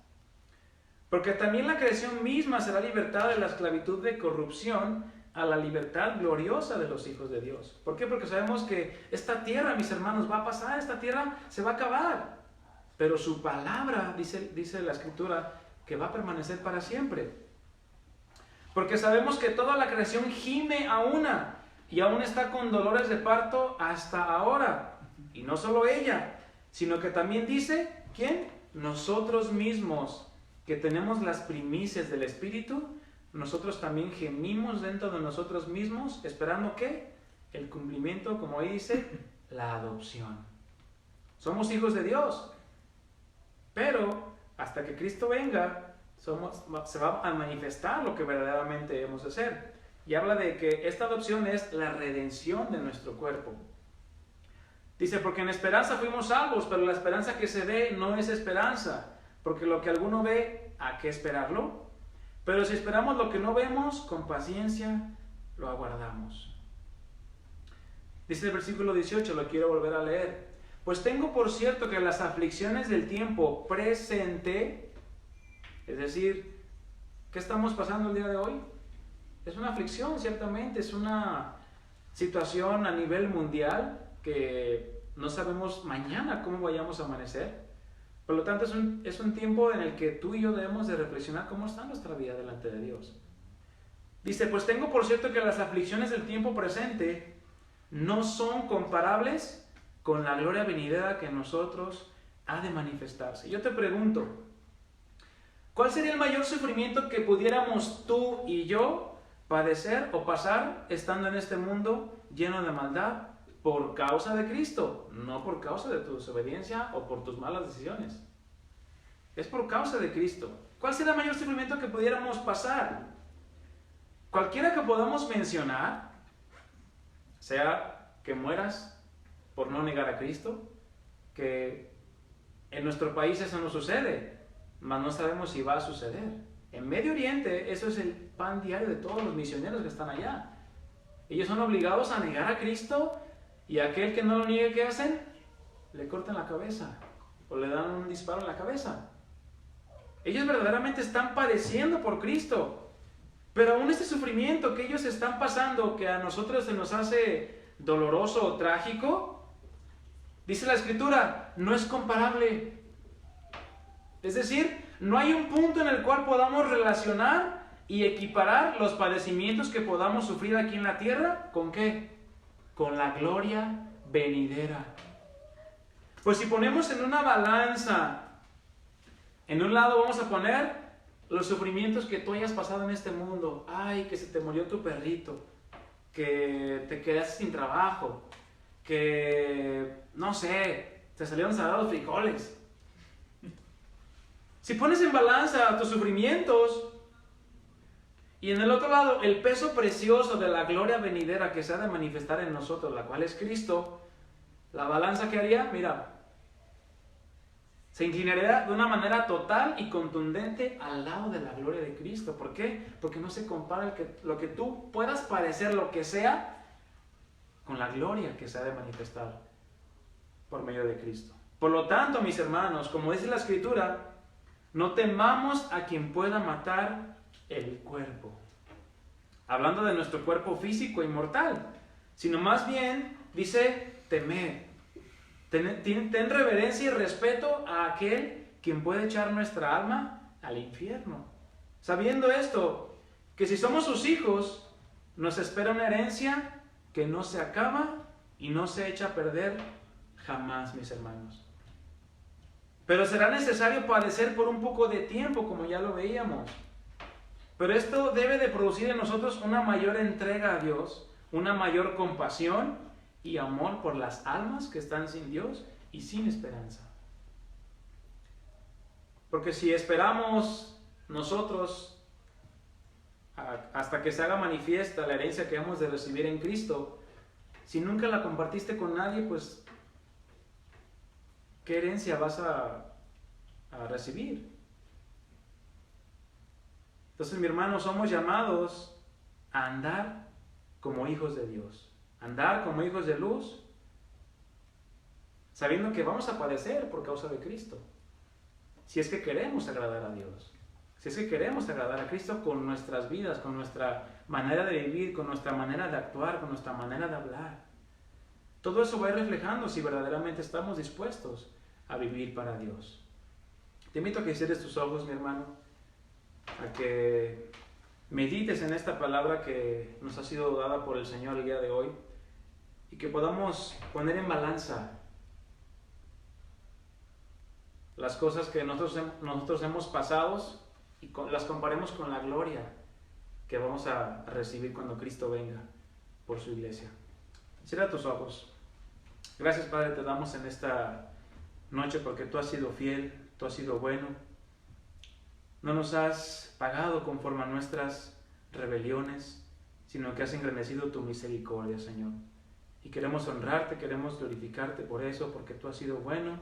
Porque también la creación misma será libertada de la esclavitud de corrupción a la libertad gloriosa de los hijos de Dios. ¿Por qué? Porque sabemos que esta tierra, mis hermanos, va a pasar, esta tierra se va a acabar. Pero su palabra, dice la Escritura, que va a permanecer para siempre. Porque sabemos que toda la creación gime a una y aún está con dolores de parto hasta ahora. Y no solo ella, sino que también dice, ¿quién? Nosotros mismos, que tenemos las primicias del Espíritu, nosotros también gemimos dentro de nosotros mismos, esperando ¿qué? El cumplimiento, como ahí dice, la adopción. Somos hijos de Dios, pero hasta que Cristo venga, se va a manifestar lo que verdaderamente debemos de ser. Y habla de que esta adopción es la redención de nuestro cuerpo. Dice, porque en esperanza fuimos salvos, pero la esperanza que se ve no es esperanza, porque lo que alguno ve, ¿a qué esperarlo? Pero si esperamos lo que no vemos, con paciencia lo aguardamos. Dice el versículo 18, lo quiero volver a leer. Pues tengo por cierto que las aflicciones del tiempo presente, es decir, ¿qué estamos pasando el día de hoy? Es una aflicción, ciertamente, es una situación a nivel mundial que no sabemos mañana cómo vayamos a amanecer. Por lo tanto, es un tiempo en el que tú y yo debemos de reflexionar cómo está nuestra vida delante de Dios. Dice, pues tengo por cierto que las aflicciones del tiempo presente no son comparables con la gloria venidera que en nosotros ha de manifestarse. Yo te pregunto, ¿cuál sería el mayor sufrimiento que pudiéramos tú y yo padecer o pasar estando en este mundo lleno de maldad por causa de Cristo? No por causa de tu desobediencia o por tus malas decisiones. Es por causa de Cristo. ¿Cuál sería el mayor sufrimiento que pudiéramos pasar? Cualquiera que podamos mencionar, sea que mueras por no negar a Cristo, que en nuestro país eso no sucede, mas no sabemos si va a suceder. En Medio Oriente eso es el pan diario de todos los misioneros que están allá. Ellos son obligados a negar a Cristo y aquel que no lo niegue, ¿qué hacen? Le cortan la cabeza o le dan un disparo en la cabeza. Ellos verdaderamente están padeciendo por Cristo, pero aún este sufrimiento que ellos están pasando, que a nosotros se nos hace doloroso o trágico, dice la Escritura, no es comparable. Es decir, no hay un punto en el cual podamos relacionar y equiparar los padecimientos que podamos sufrir aquí en la tierra, ¿con qué? Con la gloria venidera. Pues si ponemos en una balanza, en un lado vamos a poner los sufrimientos que tú hayas pasado en este mundo. Ay, que se te murió tu perrito, que te quedaste sin trabajo, que, no sé, te salieron salados frijoles. Si pones en balanza tus sufrimientos y en el otro lado el peso precioso de la gloria venidera que se ha de manifestar en nosotros, la cual es Cristo, la balanza que haría, mira, se inclinaría de una manera total y contundente al lado de la gloria de Cristo. ¿Por qué? Porque no se compara lo que tú puedas padecer, lo que sea, con la gloria que se ha de manifestar por medio de Cristo. Por lo tanto, mis hermanos, como dice la Escritura, no temamos a quien pueda matar el cuerpo. Hablando de nuestro cuerpo físico e inmortal, sino más bien dice temer. Ten reverencia y respeto a aquel quien puede echar nuestra alma al infierno. Sabiendo esto, que si somos sus hijos, nos espera una herencia que no se acaba y no se echa a perder jamás, mis hermanos. Pero será necesario padecer por un poco de tiempo, como ya lo veíamos. Pero esto debe de producir en nosotros una mayor entrega a Dios, una mayor compasión y amor por las almas que están sin Dios y sin esperanza. Porque si esperamos nosotros hasta que se haga manifiesta la herencia que hemos de recibir en Cristo, si nunca la compartiste con nadie, pues ¿qué herencia vas a recibir? Entonces, mi hermano, somos llamados a andar como hijos de Dios, andar como hijos de luz, sabiendo que vamos a padecer por causa de Cristo. Si es que queremos agradar a Dios, si es que queremos agradar a Cristo con nuestras vidas, con nuestra manera de vivir, con nuestra manera de actuar, con nuestra manera de hablar. Todo eso va a ir reflejando si verdaderamente estamos dispuestos a vivir para Dios. Te invito a que cierres tus ojos, mi hermano, a que medites en esta palabra que nos ha sido dada por el Señor el día de hoy y que podamos poner en balanza las cosas que nosotros hemos pasado y las comparemos con la gloria que vamos a recibir cuando Cristo venga por su iglesia. Cierra tus ojos. Gracias, Padre, te damos en esta noche porque tú has sido fiel, tú has sido bueno. No nos has pagado conforme a nuestras rebeliones, sino que has engrandecido tu misericordia, Señor. Y queremos honrarte, queremos glorificarte por eso, porque tú has sido bueno.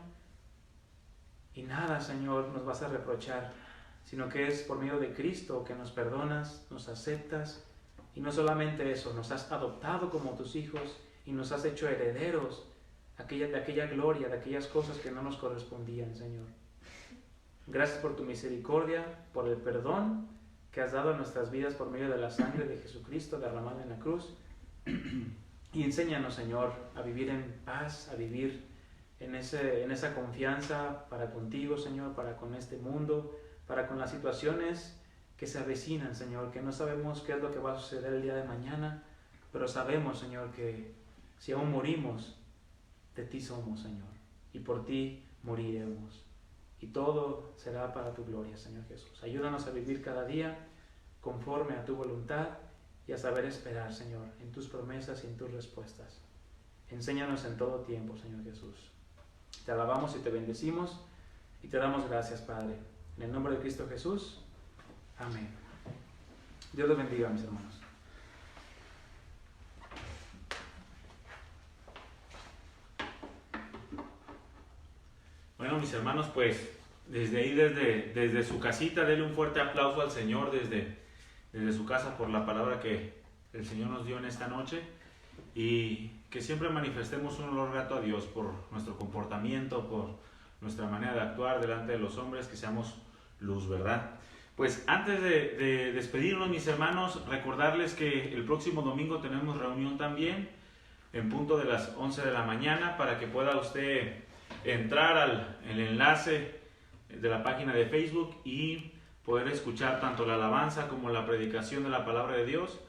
Y nada, Señor, nos vas a reprochar, sino que es por medio de Cristo que nos perdonas, nos aceptas. Y no solamente eso, nos has adoptado como tus hijos y nos has hecho herederos de aquella gloria, de aquellas cosas que no nos correspondían, Señor. Gracias por tu misericordia, por el perdón que has dado a nuestras vidas por medio de la sangre de Jesucristo derramada en la cruz. Y enséñanos, Señor, a vivir en paz, a vivir en esa confianza para contigo, Señor, para con este mundo, para con las situaciones que se avecinan, Señor, que no sabemos qué es lo que va a suceder el día de mañana, pero sabemos, Señor, que si aún morimos, de ti somos, Señor, y por ti moriremos. Y todo será para tu gloria, Señor Jesús. Ayúdanos a vivir cada día conforme a tu voluntad y a saber esperar, Señor, en tus promesas y en tus respuestas. Enséñanos en todo tiempo, Señor Jesús. Te alabamos y te bendecimos y te damos gracias, Padre. En el nombre de Cristo Jesús. Amén. Dios los bendiga, mis hermanos. Bueno, mis hermanos, pues desde ahí, desde su casita, denle un fuerte aplauso al Señor desde su casa por la palabra que el Señor nos dio en esta noche, y que siempre manifestemos un olor grato a Dios por nuestro comportamiento, por nuestra manera de actuar delante de los hombres, que seamos luz, ¿verdad? Pues antes de despedirnos, mis hermanos, recordarles que el próximo domingo tenemos reunión también en punto de las 11 de la mañana para que pueda usted entrar al enlace de la página de Facebook y poder escuchar tanto la alabanza como la predicación de la palabra de Dios,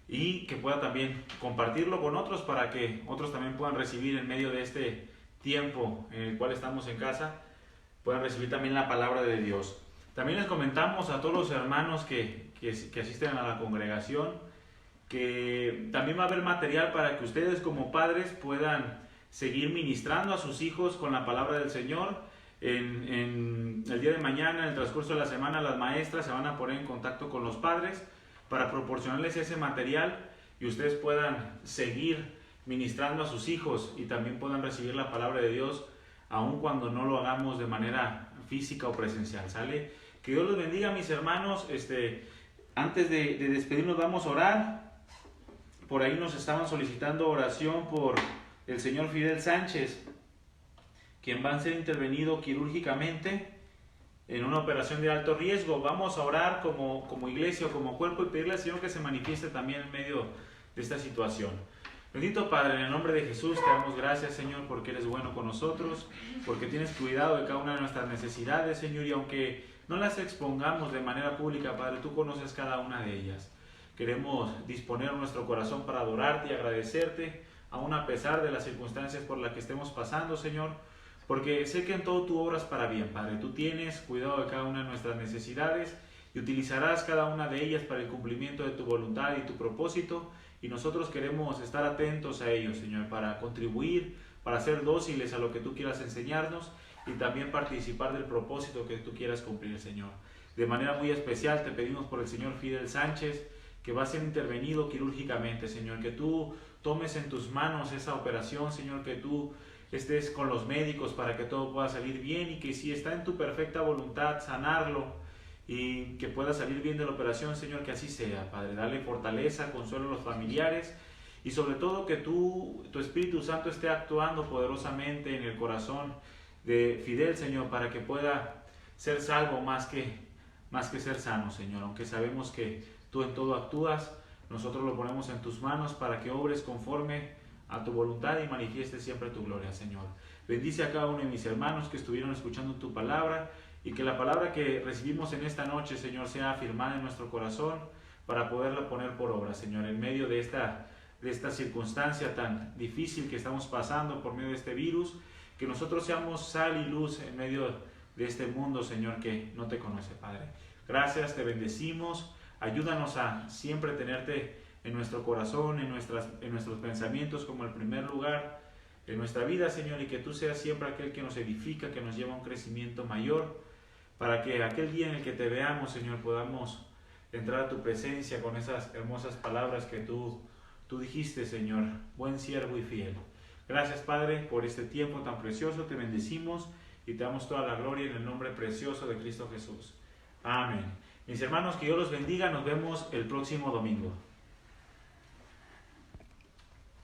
y que pueda también compartirlo con otros para que otros también puedan recibir en medio de este tiempo en el cual estamos en casa, puedan recibir también la palabra de Dios. También les comentamos a todos los hermanos que asisten a la congregación que también va a haber material para que ustedes como padres puedan seguir ministrando a sus hijos con la palabra del Señor. En el día de mañana, en el transcurso de la semana, las maestras se van a poner en contacto con los padres para proporcionarles ese material y ustedes puedan seguir ministrando a sus hijos y también puedan recibir la palabra de Dios aun cuando no lo hagamos de manera física o presencial, ¿sale? Que Dios los bendiga, mis hermanos. Antes de despedirnos vamos a orar. Por ahí nos estaban solicitando oración por el señor Fidel Sánchez, quien va a ser intervenido quirúrgicamente en una operación de alto riesgo. Vamos a orar como iglesia o como cuerpo y pedirle al Señor que se manifieste también en medio de esta situación. Bendito Padre, en el nombre de Jesús te damos gracias, Señor, porque eres bueno con nosotros, porque tienes cuidado de cada una de nuestras necesidades, Señor, y aunque no las expongamos de manera pública, Padre, tú conoces cada una de ellas. Queremos disponer nuestro corazón para adorarte y agradecerte, aún a pesar de las circunstancias por las que estemos pasando, Señor, porque sé que en todo tú obras para bien, Padre. Tú tienes cuidado de cada una de nuestras necesidades y utilizarás cada una de ellas para el cumplimiento de tu voluntad y tu propósito, y nosotros queremos estar atentos a ellos, Señor, para contribuir, para ser dóciles a lo que tú quieras enseñarnos y también participar del propósito que tú quieras cumplir, Señor. De manera muy especial te pedimos por el señor Fidel Sánchez, que va a ser intervenido quirúrgicamente, Señor, que tú tomes en tus manos esa operación, Señor, que tú estés con los médicos para que todo pueda salir bien, y que si está en tu perfecta voluntad sanarlo y que pueda salir bien de la operación, Señor, que así sea, Padre. Dale fortaleza, consuelo a los familiares, y sobre todo que tu Espíritu Santo esté actuando poderosamente en el corazón de Fidel, Señor, para que pueda ser salvo más que ser sano, Señor. Aunque sabemos que tú en todo actúas, nosotros lo ponemos en tus manos para que obres conforme a tu voluntad y manifiestes siempre tu gloria, Señor. Bendice a cada uno de mis hermanos que estuvieron escuchando tu palabra, y que la palabra que recibimos en esta noche, Señor, sea afirmada en nuestro corazón para poderla poner por obra, Señor, en medio de esta circunstancia tan difícil que estamos pasando por medio de este virus. Que nosotros seamos sal y luz en medio de este mundo, Señor, que no te conoce, Padre. Gracias, te bendecimos. Ayúdanos a siempre tenerte en nuestro corazón, en nuestros pensamientos como el primer lugar en nuestra vida, Señor, y que tú seas siempre aquel que nos edifica, que nos lleva a un crecimiento mayor, para que aquel día en el que te veamos, Señor, podamos entrar a tu presencia con esas hermosas palabras que tú dijiste, Señor, buen siervo y fiel. Gracias, Padre, por este tiempo tan precioso. Te bendecimos y te damos toda la gloria en el nombre precioso de Cristo Jesús. Amén. Mis hermanos, que Dios los bendiga. Nos vemos el próximo domingo.